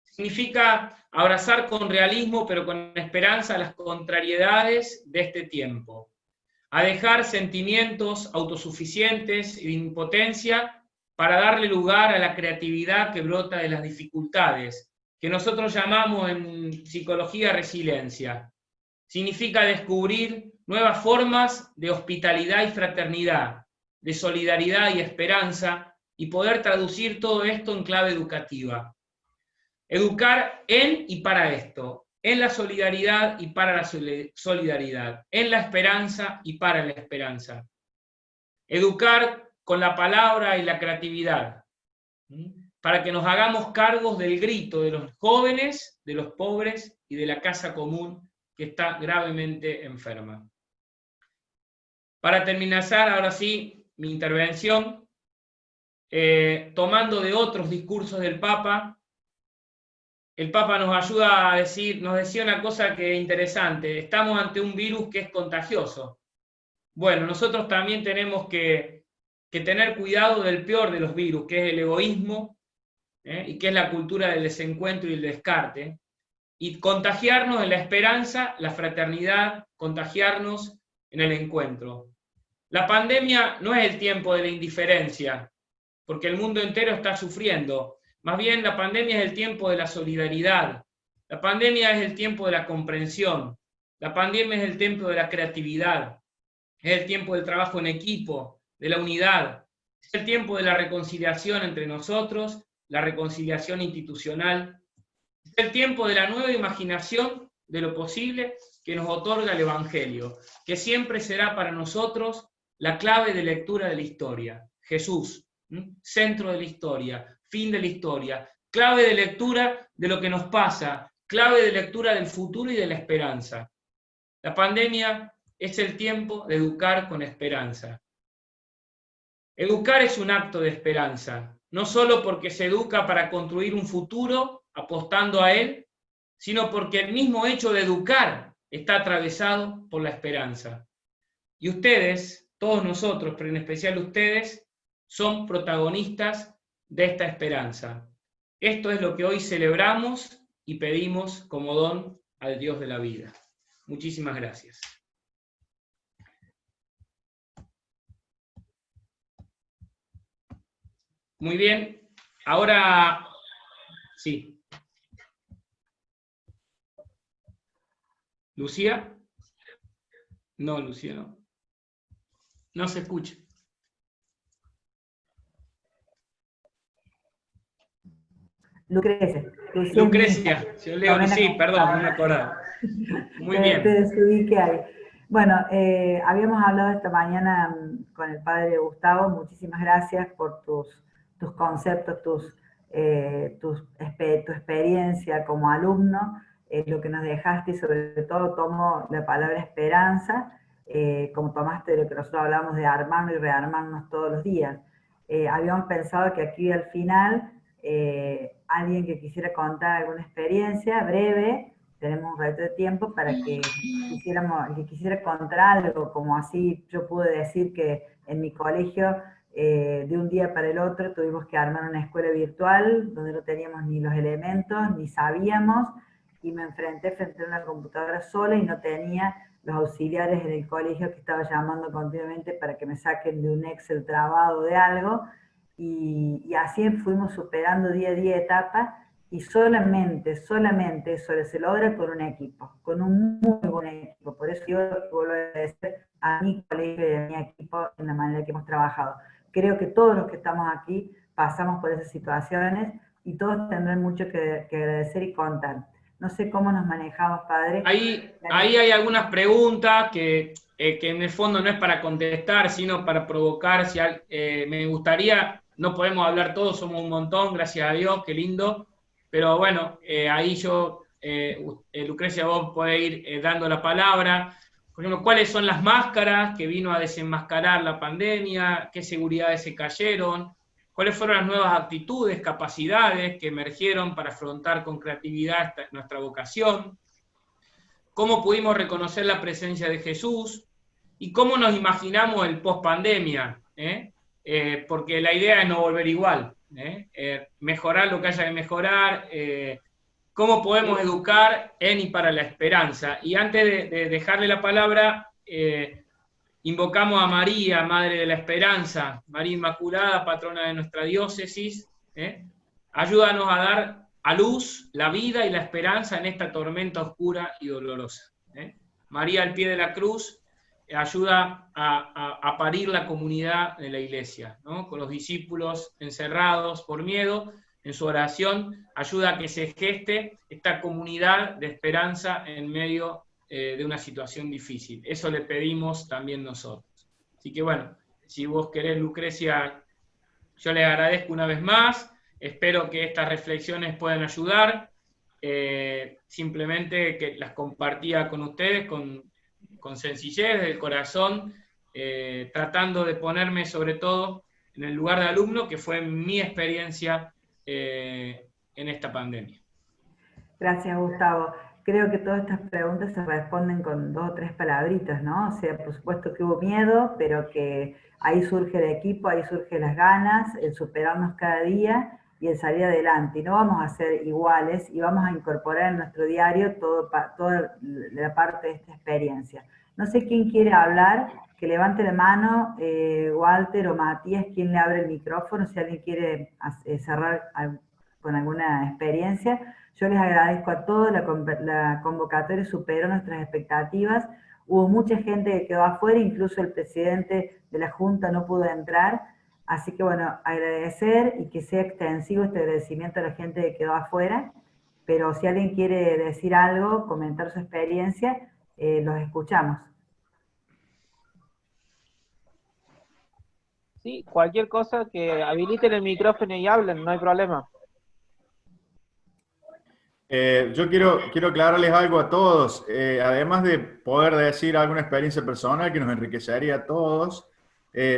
Significa abrazar con realismo, pero con esperanza, las contrariedades de este tiempo. A dejar sentimientos autosuficientes y de impotencia para darle lugar a la creatividad que brota de las dificultades, que nosotros llamamos en psicología resiliencia. Significa descubrir nuevas formas de hospitalidad y fraternidad, de solidaridad y esperanza, y poder traducir todo esto en clave educativa. Educar en y para esto, en la solidaridad y para la solidaridad, en la esperanza y para la esperanza. Educar con la palabra y la creatividad, para que nos hagamos cargos del grito de los jóvenes, de los pobres y de la casa común que está gravemente enferma. Para terminar, ahora sí, mi intervención, tomando de otros discursos del Papa, el Papa nos ayuda a decir, nos decía una cosa que es interesante: estamos ante un virus que es contagioso. Bueno, nosotros también tenemos que tener cuidado del peor de los virus, que es el egoísmo, y que es la cultura del desencuentro y el descarte, y contagiarnos en la esperanza, la fraternidad, contagiarnos en el encuentro. La pandemia no es el tiempo de la indiferencia, porque el mundo entero está sufriendo. Más bien, la pandemia es el tiempo de la solidaridad. La pandemia es el tiempo de la comprensión. La pandemia es el tiempo de la creatividad. Es el tiempo del trabajo en equipo, de la unidad. Es el tiempo de la reconciliación entre nosotros, la reconciliación institucional. Es el tiempo de la nueva imaginación de lo posible que nos otorga el Evangelio, que siempre será para nosotros la clave de lectura de la historia. Jesús, centro de la historia, fin de la historia, clave de lectura de lo que nos pasa, clave de lectura del futuro y de la esperanza. La pandemia es el tiempo de educar con esperanza. Educar es un acto de esperanza, no solo porque se educa para construir un futuro apostando a él, sino porque el mismo hecho de educar está atravesado por la esperanza. Y ustedes, todos nosotros, pero en especial ustedes, son protagonistas de esta esperanza. Esto es lo que hoy celebramos y pedimos como don al Dios de la vida. Muchísimas gracias. Muy bien, ahora sí. ¿Lucía? No, Lucía no. No se escucha. Lucrecia. Lucrecia, yo leo, sí, perdón, no me acordaba. Muy bien. Te desubiqué ahí. Bueno, habíamos hablado esta mañana con el padre Gustavo. Muchísimas gracias por tus conceptos, tu experiencia como alumno, lo que nos dejaste, y sobre todo tomo la palabra esperanza, como tomaste de lo que nosotros hablamos de armarnos y rearmarnos todos los días. Habíamos pensado que aquí al final alguien que quisiera contar alguna experiencia breve, tenemos un reto de tiempo para que quisiera contar algo, como así yo pude decir que en mi colegio de un día para el otro tuvimos que armar una escuela virtual donde no teníamos ni los elementos, ni sabíamos, y me enfrenté frente a una computadora sola y no tenía los auxiliares en el colegio que estaba llamando continuamente para que me saquen de un Excel trabado de algo, y así fuimos superando día a día etapas, y solamente eso se logra con un equipo, con un muy buen equipo. Por eso yo vuelvo a agradecer a mi colegio y a mi equipo en la manera que hemos trabajado. Creo que todos los que estamos aquí pasamos por esas situaciones y todos tendrán mucho que agradecer y contar. No sé cómo nos manejamos, padre. Ahí hay algunas preguntas que en el fondo no es para contestar, sino para provocar. Me gustaría, no podemos hablar todos, somos un montón, gracias a Dios, qué lindo. Pero bueno, ahí yo Lucrecia, vos podés ir dando la palabra. Por ejemplo, ¿cuáles son las máscaras que vino a desenmascarar la pandemia? ¿Qué seguridades se cayeron? ¿Cuáles fueron las nuevas actitudes, capacidades que emergieron para afrontar con creatividad nuestra vocación? ¿Cómo pudimos reconocer la presencia de Jesús? ¿Y cómo nos imaginamos el post-pandemia? Porque la idea es no volver igual. Mejorar lo que haya que mejorar. ¿Cómo podemos educar en y para la esperanza? Y antes de dejarle la palabra, invocamos a María, Madre de la Esperanza, María Inmaculada, patrona de nuestra diócesis. Ayúdanos a dar a luz la vida y la esperanza en esta tormenta oscura y dolorosa. María al pie de la cruz ayuda a parir la comunidad de la Iglesia, ¿no? Con los discípulos encerrados por miedo, en su oración ayuda a que se geste esta comunidad de esperanza en medio de una situación difícil. Eso le pedimos también nosotros. Así que bueno, si vos querés, Lucrecia, yo les agradezco una vez más, espero que estas reflexiones puedan ayudar, simplemente que las compartía con ustedes con sencillez del corazón, tratando de ponerme sobre todo en el lugar de alumno, que fue mi experiencia en esta pandemia. Gracias, Gustavo. Creo que todas estas preguntas se responden con 2 o 3 palabritas, ¿no? O sea, por supuesto que hubo miedo, pero que ahí surge el equipo, ahí surgen las ganas, el superarnos cada día y el salir adelante. Y no vamos a ser iguales y vamos a incorporar en nuestro diario toda la parte de esta experiencia. No sé quién quiere hablar, que levante la mano, Walter o Matías, quien le abre el micrófono, si alguien quiere cerrar con alguna experiencia. Yo les agradezco a todos, la convocatoria superó nuestras expectativas, hubo mucha gente que quedó afuera, incluso el presidente de la Junta no pudo entrar, así que bueno, agradecer y que sea extensivo este agradecimiento a la gente que quedó afuera, pero si alguien quiere decir algo, comentar su experiencia, los escuchamos. Sí, cualquier cosa que habiliten el micrófono y hablen, no hay problema. Yo quiero aclararles algo a todos, además de poder decir alguna experiencia personal que nos enriquecería a todos,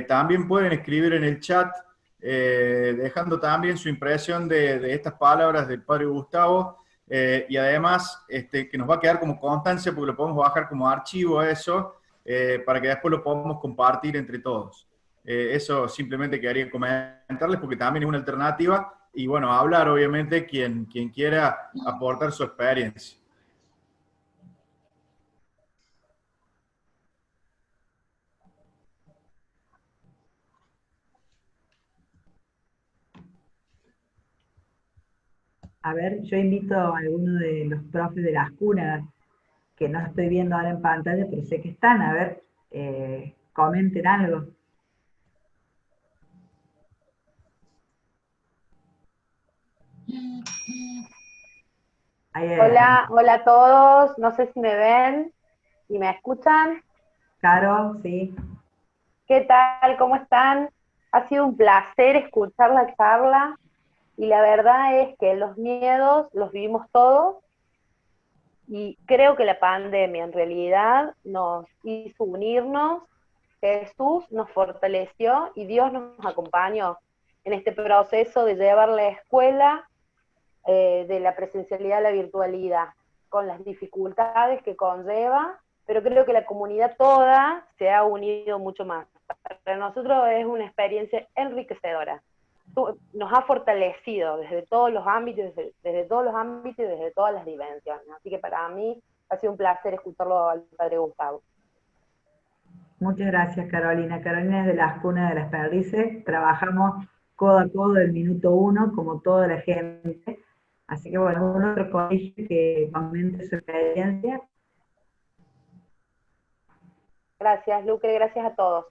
también pueden escribir en el chat, dejando también su impresión de estas palabras del Padre Gustavo, y además que nos va a quedar como constancia, porque lo podemos bajar como archivo eso, para que después lo podamos compartir entre todos. Eso simplemente quería comentarles, porque también es una alternativa. Y bueno, hablar obviamente quien quiera aportar su experiencia. A ver, yo invito a alguno de los profes de las cunas, que no estoy viendo ahora en pantalla, pero sé que están, a ver, comenten algo. Hola a todos, no sé si me ven y me escuchan. Caro, sí. ¿Qué tal? ¿Cómo están? Ha sido un placer escuchar la charla y la verdad es que los miedos los vivimos todos y creo que la pandemia en realidad nos hizo unirnos, Jesús nos fortaleció y Dios nos acompañó en este proceso de llevar la escuela de la presencialidad a la virtualidad, con las dificultades que conlleva, pero creo que la comunidad toda se ha unido mucho más. Para nosotros es una experiencia enriquecedora. Nos ha fortalecido desde todos los ámbitos, desde todos los ámbitos y desde todas las dimensiones. Así que para mí ha sido un placer escucharlo al Padre Gustavo. Muchas gracias, Carolina. Carolina es de las cunas de las perdices. Trabajamos codo a codo del minuto 1, como toda la gente. Así que bueno, algún otro colegio que comente su experiencia. Gracias, Lucre, gracias a todos.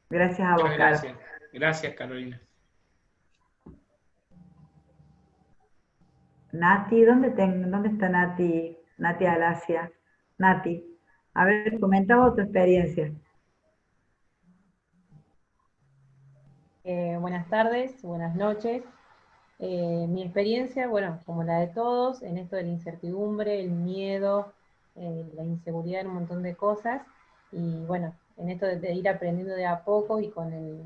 Gracias a vos, Caro. Gracias. Gracias, Carolina. Nati, ¿dónde está Nati? Nati Alasia. Nati, a ver, comentaba tu experiencia. Buenas tardes, buenas noches. Mi experiencia, bueno, como la de todos, en esto de la incertidumbre, el miedo, la inseguridad en un montón de cosas, y bueno, en esto de ir aprendiendo de a poco y con el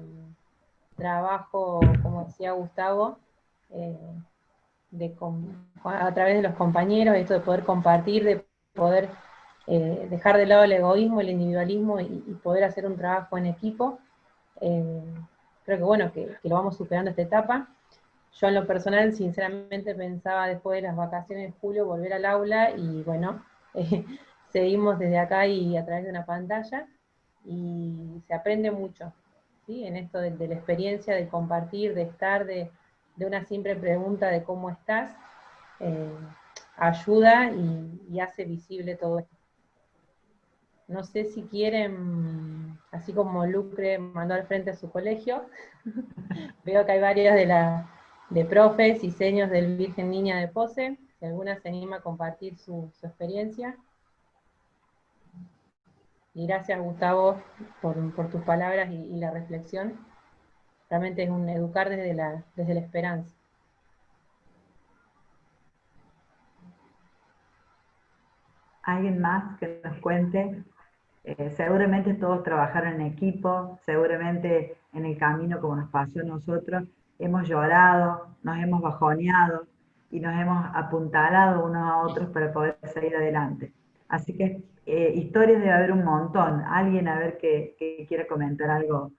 trabajo, como decía Gustavo, eh, a través de los compañeros, esto de poder compartir, de poder dejar de lado el egoísmo, el individualismo y poder hacer un trabajo en equipo. Creo que bueno, que lo vamos superando esta etapa. Yo en lo personal, sinceramente, pensaba después de las vacaciones de julio volver al aula y bueno, seguimos desde acá y a través de una pantalla y se aprende mucho, ¿sí? En esto de la experiencia, de compartir, de estar, de una simple pregunta de cómo estás, ayuda y hace visible todo esto. No sé si quieren, así como Lucre mandó al frente a su colegio, veo que hay varias de profes y seños del Virgen Niña de Pose, si alguna se anima a compartir su experiencia. Y gracias, Gustavo, por tus palabras y la reflexión. Realmente es un educar desde la esperanza. ¿Alguien más que nos cuente? Seguramente todos trabajaron en equipo, seguramente en el camino como nos pasó a nosotros, hemos llorado, nos hemos bajoneado y nos hemos apuntalado unos a otros para poder salir adelante. Así que historias debe haber un montón. Alguien a ver que quiera comentar algo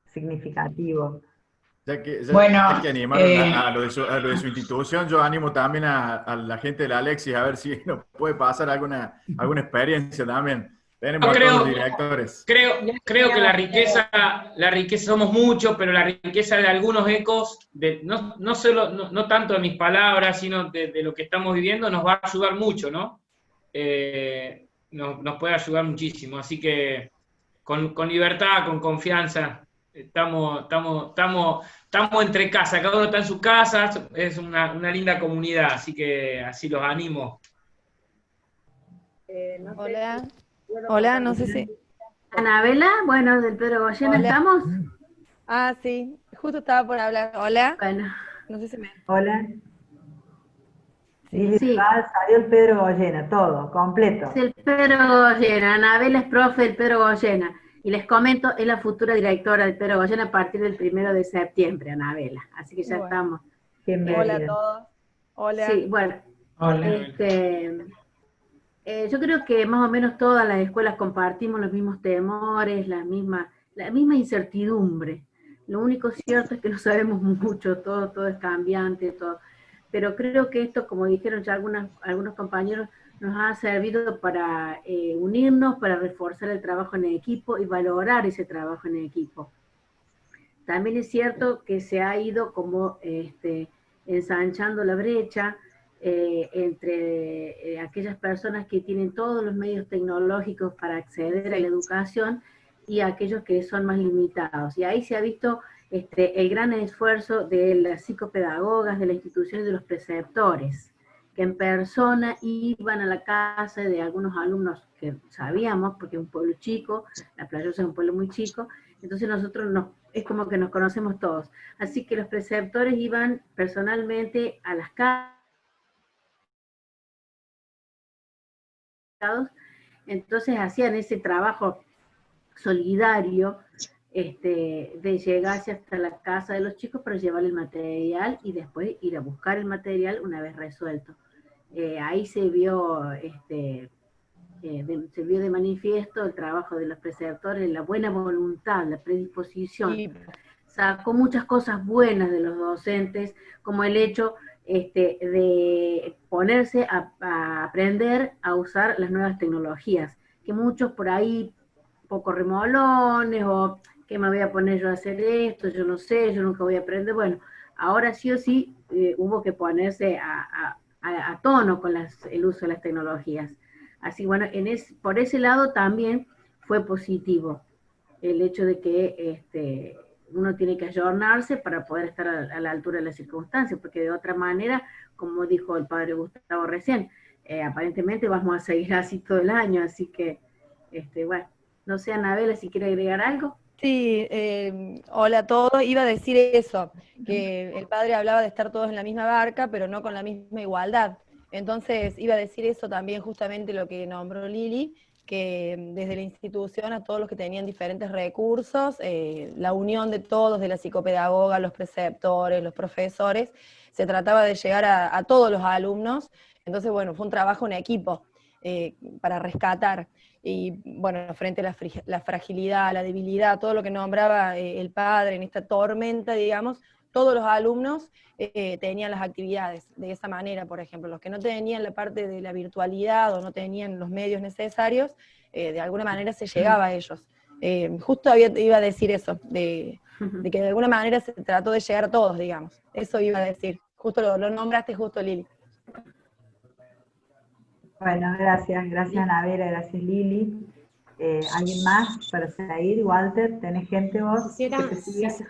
significativo. Ya que Bueno, animaron a lo de su institución, yo animo también a la gente de la Alexis a ver si nos puede pasar alguna experiencia también. Tenemos a todos los directores. Creo que la riqueza somos muchos, pero la riqueza de algunos ecos, no tanto de mis palabras, sino de lo que estamos viviendo, nos va a ayudar mucho, ¿no? Nos puede ayudar muchísimo. Así que con libertad, con confianza, estamos entre casa, cada uno está en su casa, es una linda comunidad, así que así los animo. Hola, no sé si... Anabela, bueno, del Pedro Goyena, ¿estamos? Ah, sí, justo estaba por hablar. Hola. Bueno. No sé si me... Hola. Sí. Salió el Pedro Goyena, todo, completo. Es el Pedro Goyena, Anabela es profe del Pedro Goyena. Y les comento, es la futura directora del Pedro Goyena a partir del 1 de septiembre, Anabela. Así que ya estamos. Bienvenida. Hola a todos. Hola. Sí, bueno. Hola. Yo creo que más o menos todas las escuelas compartimos los mismos temores, la misma incertidumbre. Lo único cierto es que no sabemos mucho, todo es cambiante, todo. Pero creo que esto, como dijeron ya algunos compañeros, nos ha servido para unirnos, para reforzar el trabajo en equipo y valorar ese trabajo en equipo. También es cierto que se ha ido como ensanchando la brecha entre aquellas personas que tienen todos los medios tecnológicos para acceder a la educación y aquellos que son más limitados. Y ahí se ha visto el gran esfuerzo de las psicopedagogas, de la institución y de los preceptores, que en persona iban a la casa de algunos alumnos que sabíamos, porque es un pueblo chico, La Playosa es un pueblo muy chico, entonces nosotros es como que nos conocemos todos. Así que los preceptores iban personalmente a las casas, entonces hacían ese trabajo solidario de llegarse hasta la casa de los chicos para llevar el material y después ir a buscar el material una vez resuelto. Ahí se vio de manifiesto el trabajo de los preceptores, la buena voluntad, la predisposición. Sí. Sacó muchas cosas buenas de los docentes, como el hecho de ponerse a aprender a usar las nuevas tecnologías, que muchos por ahí poco remolones, o que me voy a poner yo a hacer esto, yo no sé, yo nunca voy a aprender. Bueno, ahora sí o sí hubo que ponerse a tono con el uso de las tecnologías. Así, bueno, por ese lado también fue positivo el hecho de que uno tiene que ayornarse para poder estar a la altura de las circunstancias, porque de otra manera, como dijo el padre Gustavo recién, aparentemente vamos a seguir así todo el año, así que, bueno, no sé, Anabela, si quiere agregar algo. Sí, hola a todos. Iba a decir eso, que el padre hablaba de estar todos en la misma barca, pero no con la misma igualdad. Entonces, iba a decir eso también justamente lo que nombró Lili, que desde la institución a todos los que tenían diferentes recursos, la unión de todos, de la psicopedagoga, los preceptores, los profesores, se trataba de llegar a todos los alumnos. Entonces, bueno, fue un trabajo en equipo para rescatar. Y bueno, frente a la fragilidad, la debilidad, todo lo que nombraba el padre en esta tormenta, digamos, todos los alumnos tenían las actividades de esa manera. Por ejemplo, los que no tenían la parte de la virtualidad o no tenían los medios necesarios, de alguna manera se llegaba a ellos. Justo iba a decir eso, de que de alguna manera se trató de llegar a todos, digamos. Eso iba a decir. Justo lo nombraste justo, Lili. Bueno, gracias Anabela, gracias Lili. ¿Alguien más para seguir? Walter, ¿tenés gente vos Quisiera, que te siga? sí.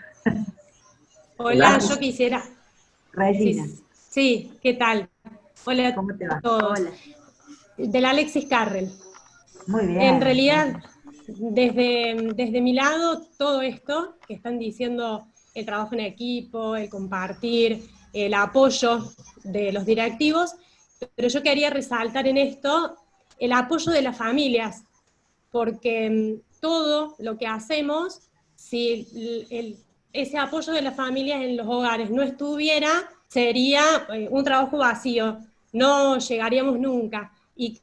Hola, yo quisiera. Regina. Sí, ¿qué tal? Hola ¿Cómo te va? a todos. Hola. Del Alexis Carrel. Muy bien. En realidad, desde mi lado, todo esto que están diciendo, el trabajo en equipo, el compartir, el apoyo de los directivos, pero yo quería resaltar en esto el apoyo de las familias, porque todo lo que hacemos, si ese apoyo de las familias en los hogares no estuviera, sería un trabajo vacío, no llegaríamos nunca. Y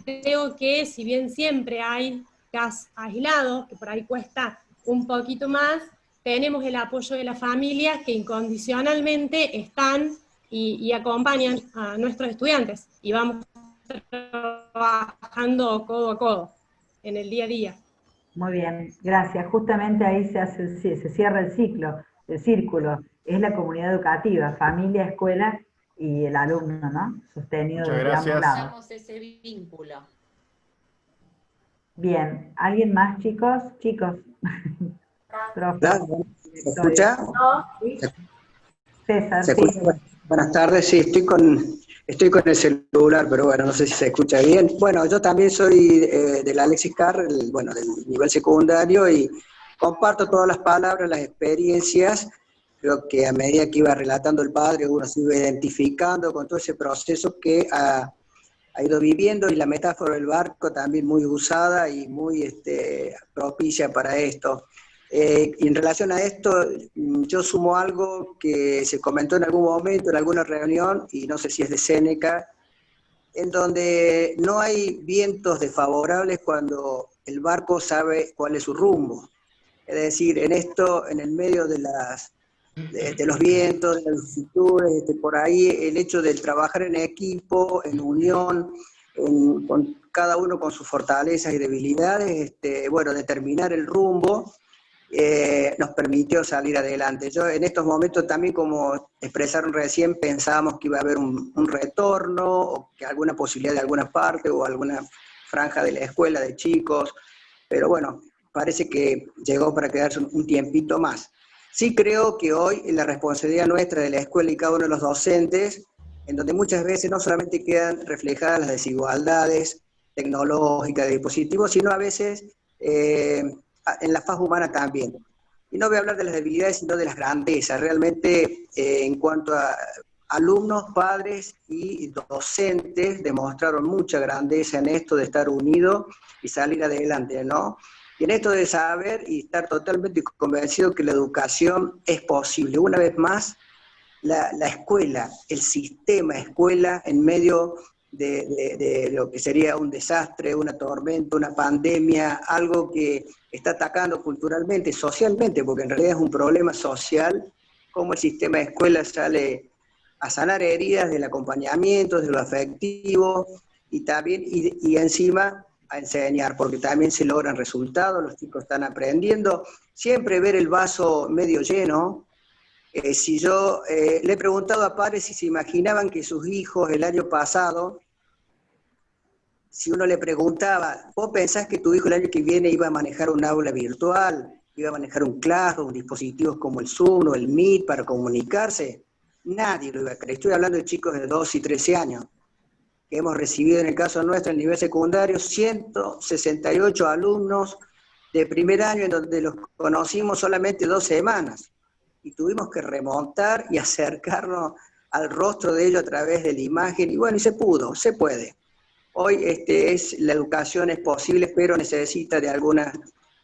creo que si bien siempre hay casos aislados, que por ahí cuesta un poquito más, tenemos el apoyo de las familias que incondicionalmente están y acompañan a nuestros estudiantes, y vamos trabajando codo a codo en el día a día. Muy bien, gracias. Justamente ahí se cierra el círculo. Es la comunidad educativa, familia, escuela y el alumno, ¿no? Sostenido desde ambos lados. Ese vínculo. Bien, ¿alguien más, chicos? Chicos. ¿Se escucha? ¿Sí? César, ¿Se escucha? sí. Buenas tardes, sí, estoy con el celular, pero bueno, no sé si se escucha bien. Bueno, yo también soy del Alexis Carr, del nivel secundario, y comparto todas las palabras, las experiencias. Creo que a medida que iba relatando el padre, uno se iba identificando con todo ese proceso que ha ido viviendo, y la metáfora del barco también muy usada y muy propicia para esto. Y en relación a esto, yo sumo algo que se comentó en algún momento, en alguna reunión, y no sé si es de Séneca, en donde no hay vientos desfavorables cuando el barco sabe cuál es su rumbo. Es decir, en esto, en el medio de los vientos, de las vicisitudes, por ahí el hecho del trabajar en equipo, en unión, con cada uno con sus fortalezas y debilidades, determinar el rumbo, nos permitió salir adelante. Yo en estos momentos también, como expresaron recién, pensábamos que iba a haber un retorno, o que alguna posibilidad de alguna parte, o alguna franja de la escuela de chicos, pero bueno, parece que llegó para quedarse un tiempito más. Sí creo que hoy la responsabilidad nuestra de la escuela y cada uno de los docentes, en donde muchas veces no solamente quedan reflejadas las desigualdades tecnológicas de dispositivos, sino a veces en la faz humana también. Y no voy a hablar de las debilidades, sino de las grandezas. Realmente, en cuanto a alumnos, padres y docentes, demostraron mucha grandeza en esto de estar unidos y salir adelante, ¿no? Y en esto de saber y estar totalmente convencido que la educación es posible. Una vez más, la escuela, el sistema escuela, en medio de lo que sería un desastre, una tormenta, una pandemia, algo que está atacando culturalmente, socialmente, porque en realidad es un problema social, cómo el sistema de escuela sale a sanar heridas del acompañamiento, de lo afectivo, y también, y encima a enseñar, porque también se logran resultados, los chicos están aprendiendo. Siempre ver el vaso medio lleno. Si yo le he preguntado a padres si se imaginaban que sus hijos el año pasado, si uno le preguntaba, ¿vos pensás que tu hijo el año que viene iba a manejar un aula virtual, iba a manejar un Classroom, dispositivos como el Zoom o el Meet para comunicarse? Nadie lo iba a creer. Estoy hablando de chicos de 12 y 13 años, que hemos recibido en el caso nuestro, en el nivel secundario, 168 alumnos de primer año en donde los conocimos solamente 2 semanas y tuvimos que remontar y acercarnos al rostro de ellos a través de la imagen y bueno, y se pudo, se puede. Hoy la educación es posible, pero necesita de algunas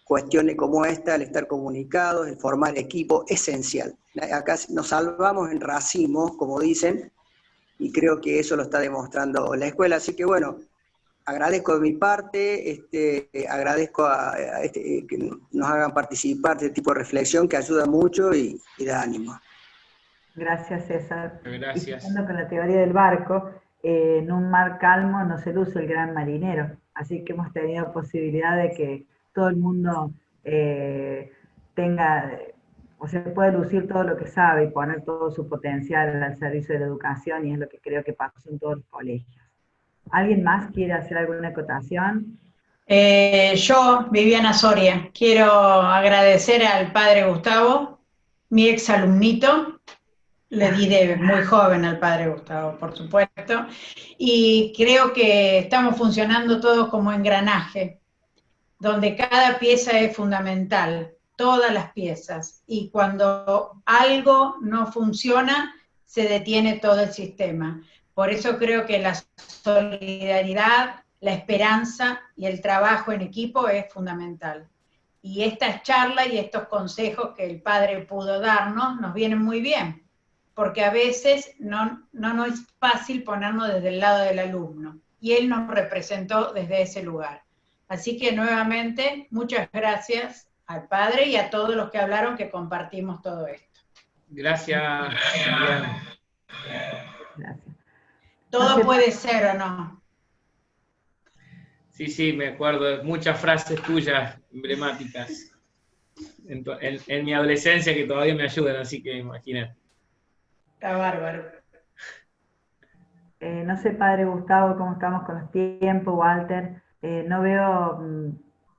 cuestiones como esta, el estar comunicados, el formar equipo, esencial. Acá nos salvamos en racimos, como dicen, y creo que eso lo está demostrando la escuela. Así que bueno, agradezco de mi parte, agradezco que nos hagan participar de este tipo de reflexión que ayuda mucho y da ánimo. Gracias, César. Gracias. Y siguiendo con la teoría del barco, en un mar calmo no se luce el gran marinero, así que hemos tenido posibilidad de que todo el mundo tenga, o sea, puede lucir todo lo que sabe y poner todo su potencial al servicio de la educación, y es lo que creo que pasó en todos los colegios. ¿Alguien más quiere hacer alguna acotación? Yo, Viviana Soria, quiero agradecer al padre Gustavo, mi ex alumnito, le di de muy joven al padre Gustavo, por supuesto, y creo que estamos funcionando todos como engranaje, donde cada pieza es fundamental, todas las piezas, y cuando algo no funciona, se detiene todo el sistema. Por eso creo que la solidaridad, la esperanza y el trabajo en equipo es fundamental. Y estas charlas y estos consejos que el padre pudo darnos nos vienen muy bien, porque a veces no es fácil ponernos desde el lado del alumno, y él nos representó desde ese lugar. Así que nuevamente, muchas gracias al padre y a todos los que hablaron, que compartimos todo esto. Gracias. Gracias. Todo puede ser, ¿o no? Sí, me acuerdo de muchas frases tuyas emblemáticas en mi adolescencia que todavía me ayudan, así que imagínate. Está bárbaro. No sé, padre Gustavo, cómo estamos con los tiempos, Walter. No veo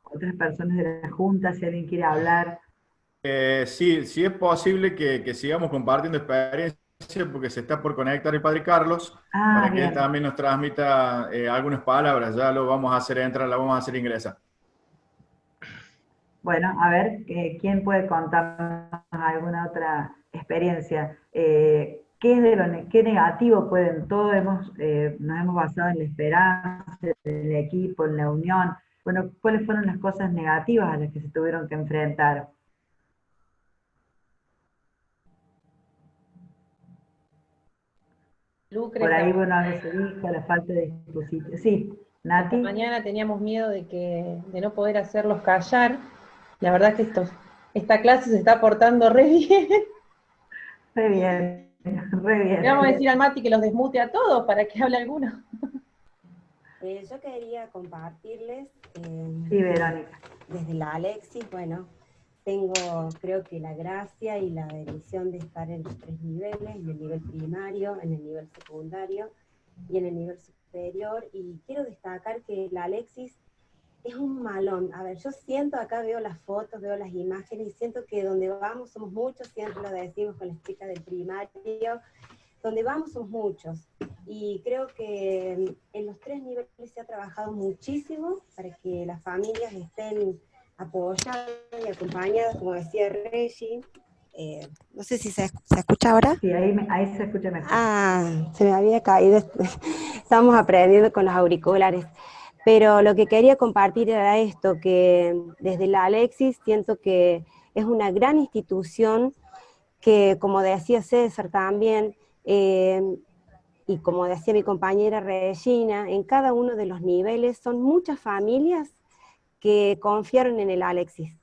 otras personas de la Junta, si alguien quiere hablar. Sí es posible que sigamos compartiendo experiencias, porque se está por conectar el padre Carlos, para que bien. él también nos transmita algunas palabras. Ya lo vamos a hacer entrar, la vamos a hacer ingresar. Bueno, a ver, ¿quién puede contarnos alguna otra experiencia? ¿Qué negativo pueden? Todos nos hemos basado en la esperanza, en el equipo, en la unión. Bueno, ¿cuáles fueron las cosas negativas a las que se tuvieron que enfrentar? Lucre, Por ahí, bueno, a veces dijo la falta de dispositivos. Sí, Nati. Esta mañana teníamos miedo de no poder hacerlos callar. La verdad que esta clase se está portando re bien. Re bien, re bien. Le vamos a decir al Mati que los desmute a todos para que hable alguno. Yo quería compartirles, sí, Verónica. Desde la Alexis, bueno, tengo creo que la gracia y la bendición de estar en los 3 niveles, en el nivel primario, en el nivel secundario y en el nivel superior, y quiero destacar que la Alexis es un malón. A ver, yo siento, acá veo las fotos, veo las imágenes, y siento que donde vamos somos muchos, siempre lo decimos con las chicas del primario, donde vamos somos muchos. Y creo que en los 3 niveles se ha trabajado muchísimo para que las familias estén apoyadas y acompañadas, como decía Reggie. No sé si se escucha ahora. Sí, ahí se escucha mejor. Se me había caído. Estamos aprendiendo con los auriculares. Pero lo que quería compartir era esto, que desde la Alexis siento que es una gran institución que, como decía César también, y como decía mi compañera Regina, en cada uno de los niveles son muchas familias que confiaron en el Alexis.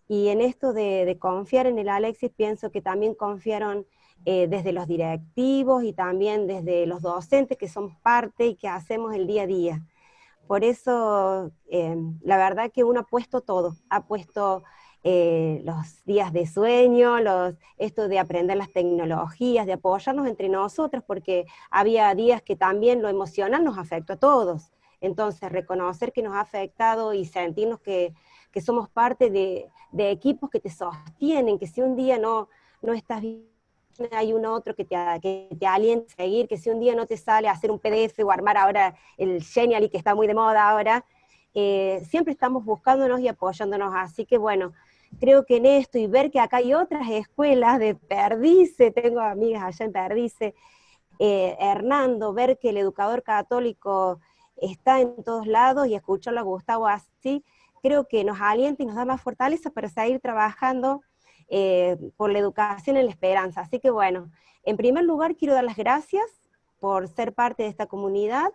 Y en esto de confiar en el Alexis, pienso que también confiaron desde los directivos y también desde los docentes que somos parte y que hacemos el día a día. Por eso, la verdad que uno ha puesto todo, ha puesto los días de sueño, esto de aprender las tecnologías, de apoyarnos entre nosotros, porque había días que también lo emocional nos afectó a todos. Entonces, reconocer que nos ha afectado y sentirnos que somos parte de equipos que te sostienen, que si un día no estás bien, hay uno otro que te alienta a seguir, que si un día no te sale a hacer un PDF o armar ahora el Genially, que está muy de moda ahora, siempre estamos buscándonos y apoyándonos, así que bueno, creo que en esto y ver que acá hay otras escuelas de Perdice, tengo amigas allá en Perdice, Hernando, ver que el educador católico está en todos lados y escucharlo a Gustavo así, creo que nos alienta y nos da más fortaleza para seguir trabajando por la educación en la esperanza. Así que bueno, en primer lugar quiero dar las gracias por ser parte de esta comunidad,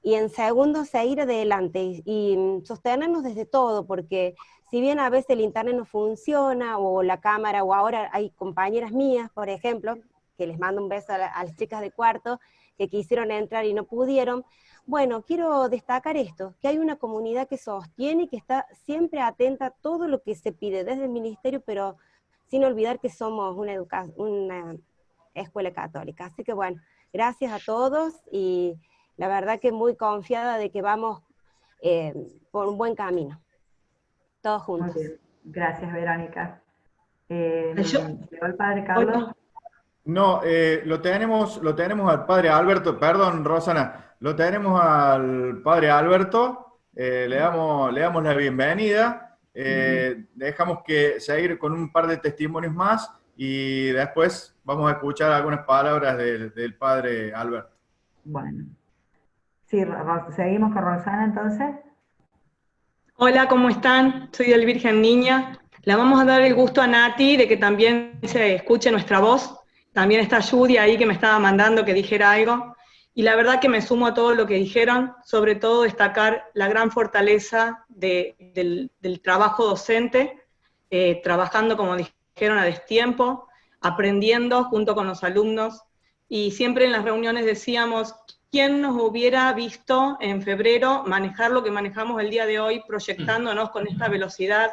y en segundo, seguir adelante y sostenernos desde todo, porque si bien a veces el internet no funciona, o la cámara, o ahora hay compañeras mías, por ejemplo, que les mando un beso a las chicas de cuarto, que quisieron entrar y no pudieron, bueno, quiero destacar esto, que hay una comunidad que sostiene y que está siempre atenta a todo lo que se pide desde el ministerio, pero sin olvidar que somos una escuela católica. Así que bueno, gracias a todos, y la verdad que muy confiada de que vamos por un buen camino, todos juntos. Muy bien. Gracias, Verónica. ¿Llegó el padre Carlos? No, lo tenemos al padre Alberto, perdón, Rosana, lo tenemos al padre Alberto, le damos la bienvenida, dejamos que seguir con un par de testimonios más y después vamos a escuchar algunas palabras del padre Alberto. Bueno. Sí, seguimos con Rosana entonces. Hola, ¿cómo están? Soy del Virgen Niña. Le vamos a dar el gusto a Nati de que también se escuche nuestra voz. También está Judy ahí que me estaba mandando que dijera algo. Y la verdad que me sumo a todo lo que dijeron, sobre todo destacar la gran fortaleza del trabajo docente, trabajando, como dijeron, a destiempo, aprendiendo junto con los alumnos. Y siempre en las reuniones decíamos, ¿quién nos hubiera visto en febrero manejar lo que manejamos el día de hoy, proyectándonos con esta velocidad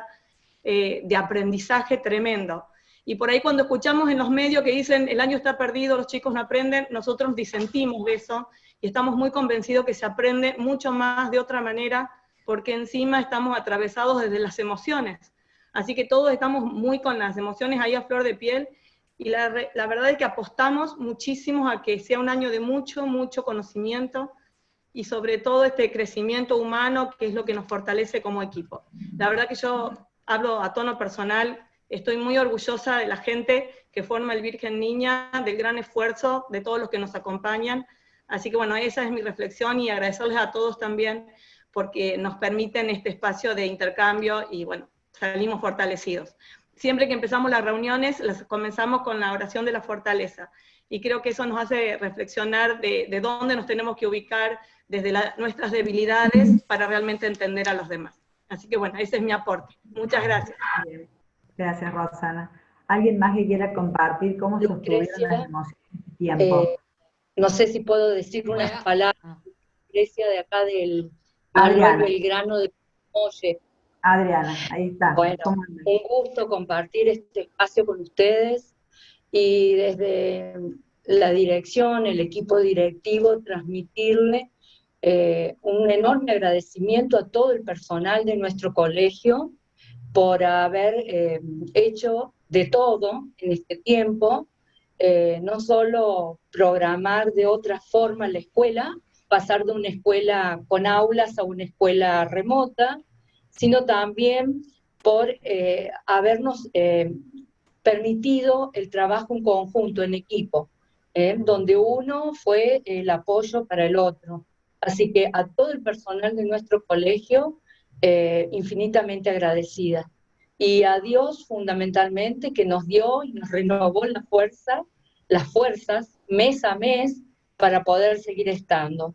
de aprendizaje tremendo? Y por ahí cuando escuchamos en los medios que dicen el año está perdido, los chicos no aprenden, nosotros disentimos de eso y estamos muy convencidos que se aprende mucho más de otra manera, porque encima estamos atravesados desde las emociones. Así que todos estamos muy con las emociones ahí a flor de piel, y la verdad es que apostamos muchísimo a que sea un año de mucho, mucho conocimiento, y sobre todo este crecimiento humano, que es lo que nos fortalece como equipo. La verdad que yo hablo a tono personal, estoy muy orgullosa de la gente que forma el Virgen Niña, del gran esfuerzo de todos los que nos acompañan. Así que bueno, esa es mi reflexión, y agradecerles a todos también porque nos permiten este espacio de intercambio y bueno, salimos fortalecidos. Siempre que empezamos las reuniones, las comenzamos con la oración de la fortaleza. Y creo que eso nos hace reflexionar de dónde nos tenemos que ubicar desde nuestras debilidades para realmente entender a los demás. Así que bueno, ese es mi aporte. Muchas gracias. Gracias, Rosana. ¿Alguien más que quiera compartir cómo sostuvieron las emociones en este tiempo? No sé si puedo decir unas palabras. Grecia de acá del Adriana. Manuel Belgrano de Oye. Adriana, ahí está. Bueno, un gusto compartir este espacio con ustedes y desde la dirección, el equipo directivo, transmitirle un enorme agradecimiento a todo el personal de nuestro colegio por haber hecho de todo en este tiempo, no solo programar de otra forma la escuela, pasar de una escuela con aulas a una escuela remota, sino también por habernos permitido el trabajo en conjunto, en equipo, donde uno fue el apoyo para el otro. Así que a todo el personal de nuestro colegio, infinitamente agradecida. Y a Dios fundamentalmente, que nos dio y nos renovó las fuerzas mes a mes para poder seguir estando.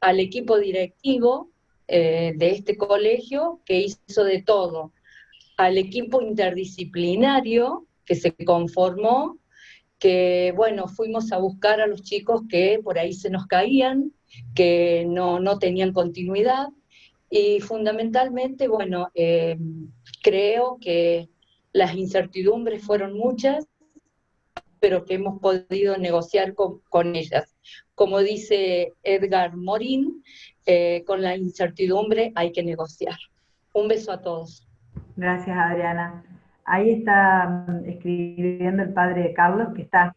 Al equipo directivo de este colegio, que hizo de todo. Al equipo interdisciplinario que se conformó, que bueno, fuimos a buscar a los chicos que por ahí se nos caían, que no tenían continuidad, y fundamentalmente, bueno, creo que las incertidumbres fueron muchas, pero que hemos podido negociar con ellas. Como dice Edgar Morin, con la incertidumbre hay que negociar. Un beso a todos. Gracias, Adriana. Ahí está escribiendo el padre Carlos, que está,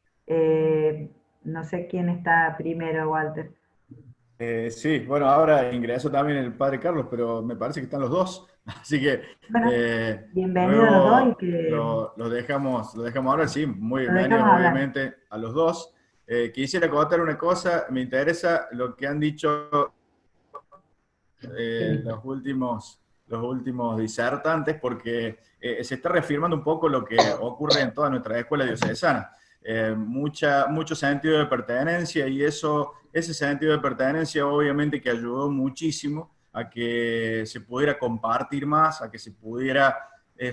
no sé quién está primero, Walter. Sí, bueno, ahora ingresó también el padre Carlos, pero me parece que están los dos. Así que Bueno, bienvenido a los dos y que lo dejamos ahora, sí, muy lo bienvenidos dejamos hablar. obviamente a los dos. Quisiera contar una cosa, me interesa lo que han dicho los últimos disertantes, porque se está reafirmando un poco lo que ocurre en toda nuestra escuela diocesana. Mucho sentido de pertenencia, y ese sentido de pertenencia obviamente que ayudó muchísimo a que se pudiera compartir más, a que se pudiera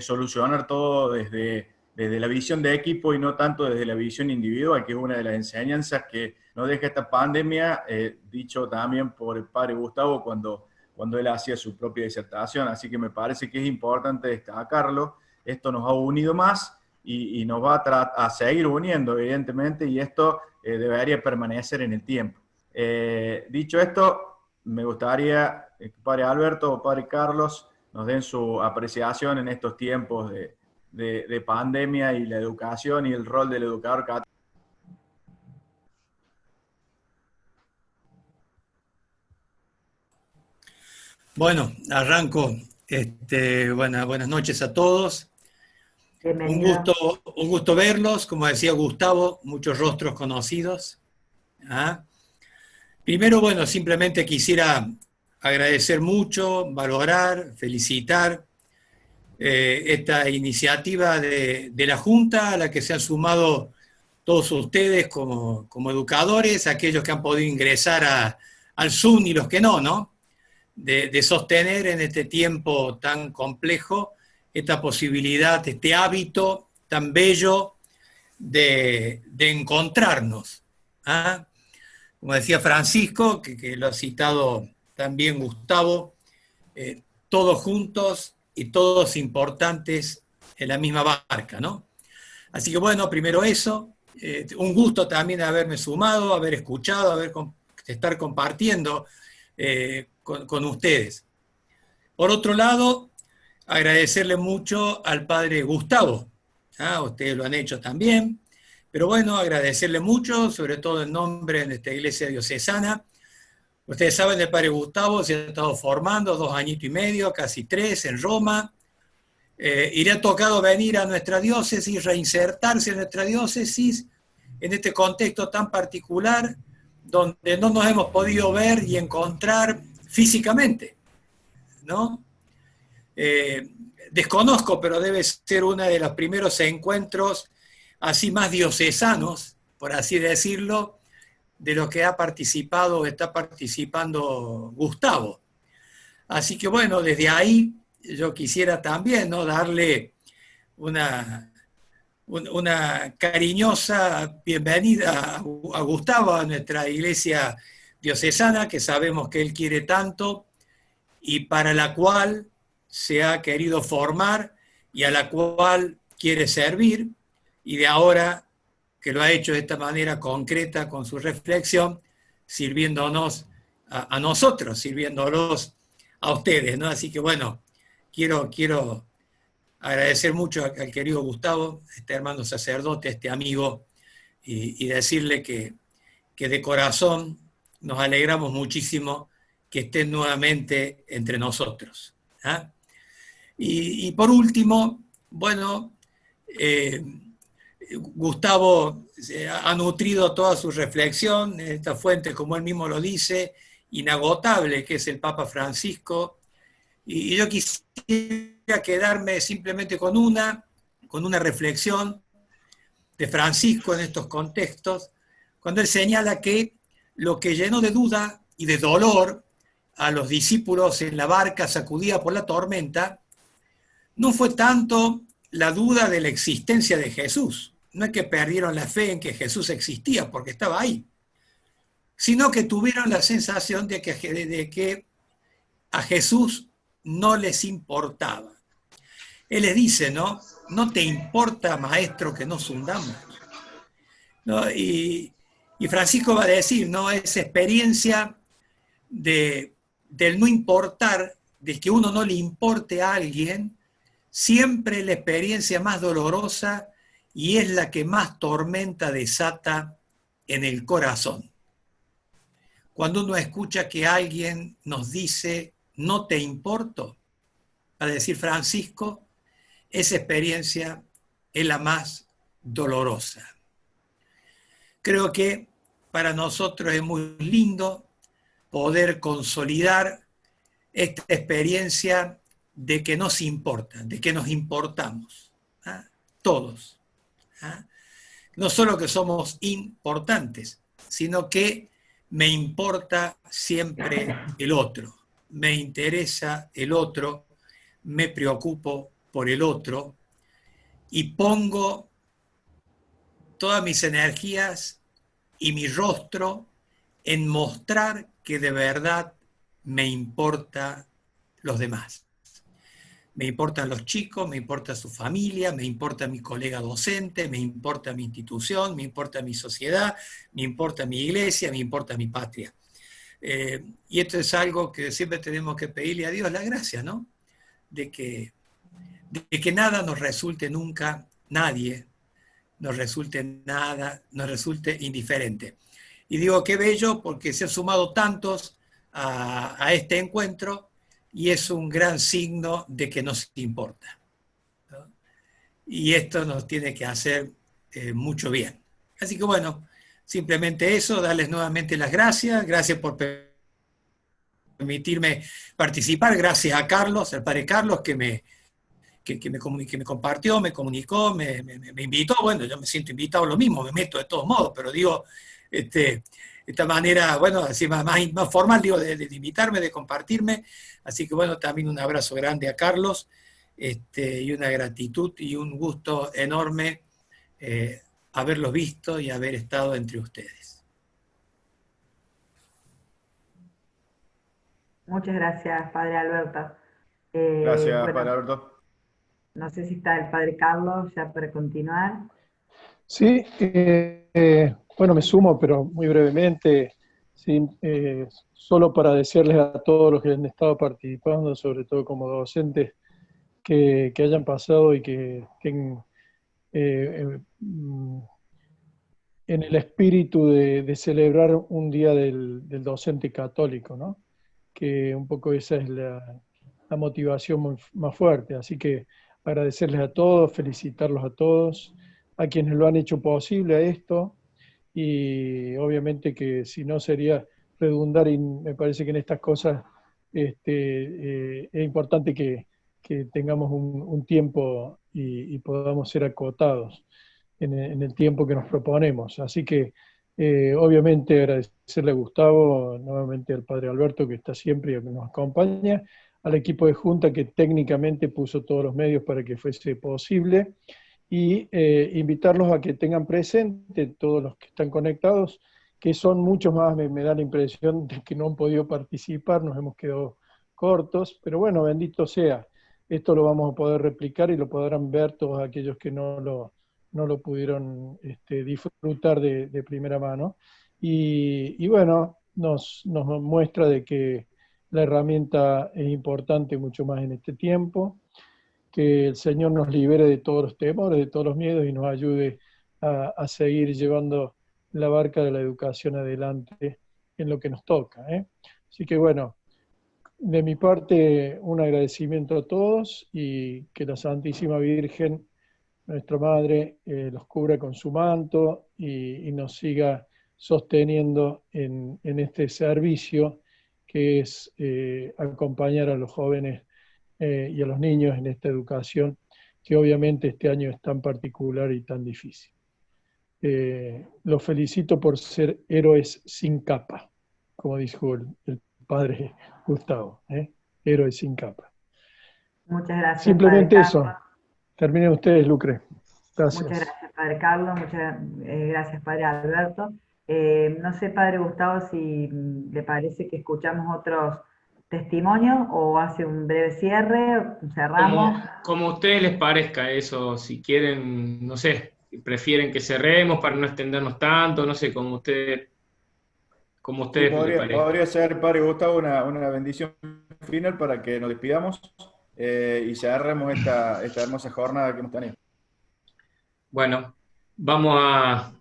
solucionar todo desde la visión de equipo y no tanto desde la visión individual, que es una de las enseñanzas que nos deja esta pandemia, dicho también por el padre Gustavo cuando él hacía su propia disertación. Así que me parece que es importante destacarlo. Esto nos ha unido más y nos va a seguir uniendo, evidentemente, y esto debería permanecer en el tiempo. Dicho esto, me gustaría que padre Alberto o padre Carlos nos den su apreciación en estos tiempos de pandemia y la educación y el rol del educador católico. Bueno, arranco. Buenas noches a todos. Un gusto verlos, como decía Gustavo, muchos rostros conocidos. Primero, bueno, simplemente quisiera agradecer mucho, valorar, felicitar esta iniciativa de la Junta, a la que se han sumado todos ustedes como educadores, aquellos que han podido ingresar al Zoom y los que no, de sostener en este tiempo tan complejo esta posibilidad, este hábito tan bello de encontrarnos. Como decía Francisco, que lo ha citado también Gustavo, todos juntos y todos importantes en la misma barca, ¿no? Así que bueno, primero eso, un gusto también haberme sumado, haber escuchado, estar compartiendo con ustedes. Por otro lado, agradecerle mucho al padre Gustavo, ustedes lo han hecho también, pero bueno, agradecerle mucho, sobre todo en nombre de esta iglesia diocesana. Ustedes saben, el padre Gustavo se ha estado formando 2 añitos y medio, casi 3, en Roma, y le ha tocado venir a nuestra diócesis, reinsertarse en nuestra diócesis, en este contexto tan particular, donde no nos hemos podido ver y encontrar físicamente, ¿no? Desconozco, pero debe ser uno de los primeros encuentros así más diocesanos, por así decirlo, de los que ha participado o está participando Gustavo. Así que bueno, desde ahí yo quisiera también, ¿no?, darle una cariñosa bienvenida a Gustavo, a nuestra iglesia diocesana, que sabemos que él quiere tanto y para la cual se ha querido formar y a la cual quiere servir, y de ahora que lo ha hecho de esta manera concreta con su reflexión, sirviéndonos a nosotros, sirviéndolos a ustedes, ¿no? Así que bueno, quiero agradecer mucho al querido Gustavo, este hermano sacerdote, este amigo, y decirle que de corazón nos alegramos muchísimo que estén nuevamente entre nosotros. Y por último, bueno, Gustavo ha nutrido toda su reflexión en esta fuente, como él mismo lo dice, inagotable, que es el Papa Francisco, y yo quisiera quedarme simplemente con una reflexión de Francisco en estos contextos, cuando él señala que lo que llenó de duda y de dolor a los discípulos en la barca sacudida por la tormenta no fue tanto la duda de la existencia de Jesús, no es que perdieron la fe en que Jesús existía porque estaba ahí, sino que tuvieron la sensación de que a Jesús no les importaba. Él les dice, ¿no? ¿No te importa, maestro, que nos hundamos? ¿No? Y Francisco va a decir, ¿no?, esa experiencia del no importar, de que uno no le importe a alguien, siempre la experiencia más dolorosa y es la que más tormenta desata en el corazón. cuando uno escucha que alguien nos dice, no te importo, para decir Francisco, esa experiencia es la más dolorosa. Creo que para nosotros es muy lindo poder consolidar esta experiencia de que nos importa, de que nos importamos, ¿ah? Todos. ¿Ah? No solo que somos importantes, sino que me importa siempre el otro, me interesa el otro, me preocupo por el otro y pongo todas mis energías y mi rostro en mostrar que de verdad me importa los demás. Me importan los chicos, me importa su familia, me importa mi colega docente, me importa mi institución, me importa mi sociedad, me importa mi iglesia, me importa mi patria. Y esto es algo que siempre tenemos que pedirle a Dios la gracia, ¿no? De que nada nos resulte nunca, nadie nos resulte nada, nos resulte indiferente. Y digo qué bello porque se han sumado tantos a este encuentro y es un gran signo de que nos importa, ¿no? Y esto nos tiene que hacer mucho bien. Así que bueno, simplemente eso, darles nuevamente las gracias. Gracias por permitirme participar. Gracias a Carlos, al padre Carlos, que me compartió, me comunicó, me invitó. Bueno, yo me siento invitado lo mismo, me meto de todos modos, pero digo, esta manera, bueno, así más formal, digo, de invitarme, de compartirme. Así que bueno, también un abrazo grande a Carlos, y una gratitud y un gusto enorme haberlos visto y haber estado entre ustedes. Muchas gracias, Padre Alberto. Gracias, Bueno, Padre Alberto. no sé si está el Padre Carlos ya para continuar. Sí, bueno, me sumo, pero muy brevemente, sí, solo para decirles a todos los que han estado participando, sobre todo como docentes, que hayan pasado y que estén en el espíritu de celebrar un día del docente católico, ¿no? Que un poco esa es la motivación más fuerte. Así que agradecerles a todos, felicitarlos a todos, a quienes lo han hecho posible a esto, y obviamente que si no sería redundar, y me parece que en estas cosas es importante que tengamos un tiempo y podamos ser acotados en el tiempo que nos proponemos. Así que obviamente agradecerle a Gustavo, nuevamente al Padre Alberto que está siempre y que nos acompaña, al equipo de Junta que técnicamente puso todos los medios para que fuese posible, y invitarlos a que tengan presente, todos los que están conectados, que son muchos más. Me da la impresión de que no han podido participar, nos hemos quedado cortos, pero bueno, bendito sea, esto lo vamos a poder replicar y lo podrán ver todos aquellos que no lo pudieron disfrutar de primera mano, y bueno, nos muestra de que la herramienta es importante mucho más en este tiempo. Que el Señor nos libere de todos los temores, de todos los miedos, y nos ayude a seguir llevando la barca de la educación adelante en lo que nos toca, ¿eh? Así que bueno, de mi parte un agradecimiento a todos, y que la Santísima Virgen, nuestra Madre, los cubra con su manto y nos siga sosteniendo en este servicio que es acompañar a los jóvenes y a los niños en esta educación, que obviamente este año es tan particular y tan difícil. Los felicito por ser héroes sin capa, como dijo el padre Gustavo, héroes sin capa. Muchas gracias. Simplemente Padre eso. Carlos. Terminen ustedes, Lucre. Gracias. Muchas gracias, Padre Carlos. Muchas gracias, Padre Alberto. No sé, Padre Gustavo, si le parece que escuchamos otros testimonios o hace un breve cierre, cerramos. Como a ustedes les parezca eso, si quieren, no sé, prefieren que cerremos para no extendernos tanto, no sé, como ustedes Sí, podría ser, Padre Gustavo, una bendición final para que nos despidamos y cerremos esta hermosa jornada que hemos tenido. Bueno, vamos a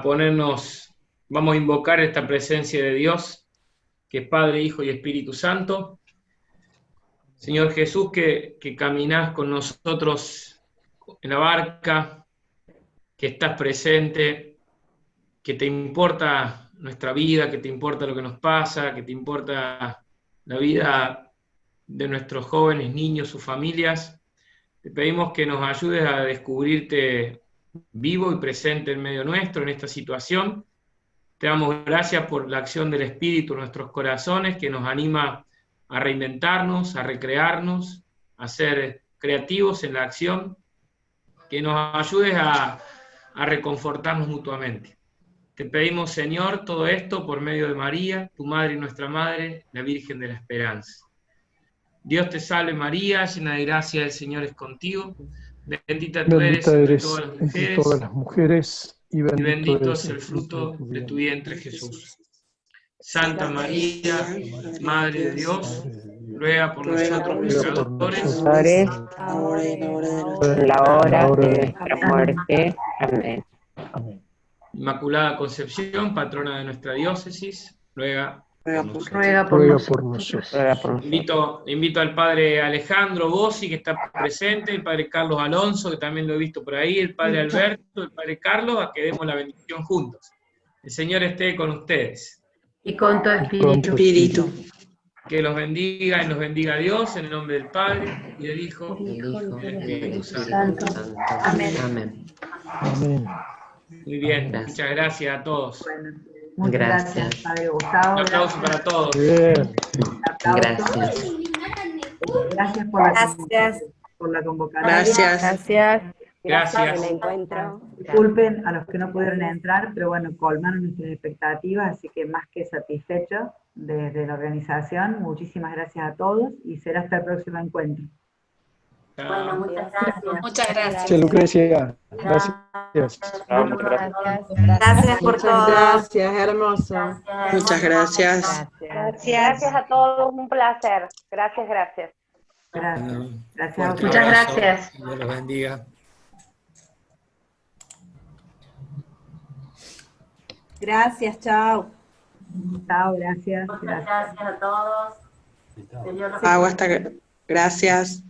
ponernos Vamos a invocar esta presencia de Dios, que es Padre, Hijo y Espíritu Santo. Señor Jesús, que caminás con nosotros en la barca, que estás presente, que te importa nuestra vida, que te importa lo que nos pasa, que te importa la vida de nuestros jóvenes, niños, sus familias. Te pedimos que nos ayudes a descubrirte vivo y presente en medio nuestro, en esta situación. Te damos gracias por la acción del Espíritu en nuestros corazones, que nos anima a reinventarnos, a recrearnos, a ser creativos en la acción, que nos ayudes a reconfortarnos mutuamente. Te pedimos, Señor, todo esto por medio de María, tu Madre y nuestra Madre, la Virgen de la Esperanza. Dios te salve María, llena de gracia, el Señor es contigo. Bendita tú eres entre todas las mujeres, y bendito es el fruto de tu vientre, Jesús. Santa María, Madre de Dios, ruega por nosotros pecadores, ahora y en la hora de nuestra muerte. Amén. Inmaculada Concepción, patrona de nuestra diócesis, ruega por nosotros. Invito al padre Alejandro Bossi, que está presente, el padre Carlos Alonso, que también lo he visto por ahí, el padre Alberto, el padre Carlos, a que demos la bendición juntos. El Señor esté con ustedes. Y con tu espíritu. Que los bendiga y nos bendiga Dios, en el nombre del Padre, y del Hijo, y del Espíritu Santo. Amén. Muy bien, muchas gracias a todos. Muchas gracias, Padre Gustavo. Un aplauso para todos. Gracias. Gracias por la convocatoria. Gracias. Por el encuentro. Disculpen a los que no pudieron entrar, pero bueno, colmaron nuestras expectativas, así que más que satisfechos desde la organización. Muchísimas gracias a todos y será hasta el próximo encuentro. Bueno, muchas gracias. Muchas gracias. Gracias, Lucrecia. Gracias. Gracias por todo. Gracias, hermoso. Muchas gracias. Gracias a todos, un placer. Gracias. Gracias. Muchas gracias. Dios los bendiga. Gracias, chao. Chao, gracias. Muchas gracias a todos. Gracias.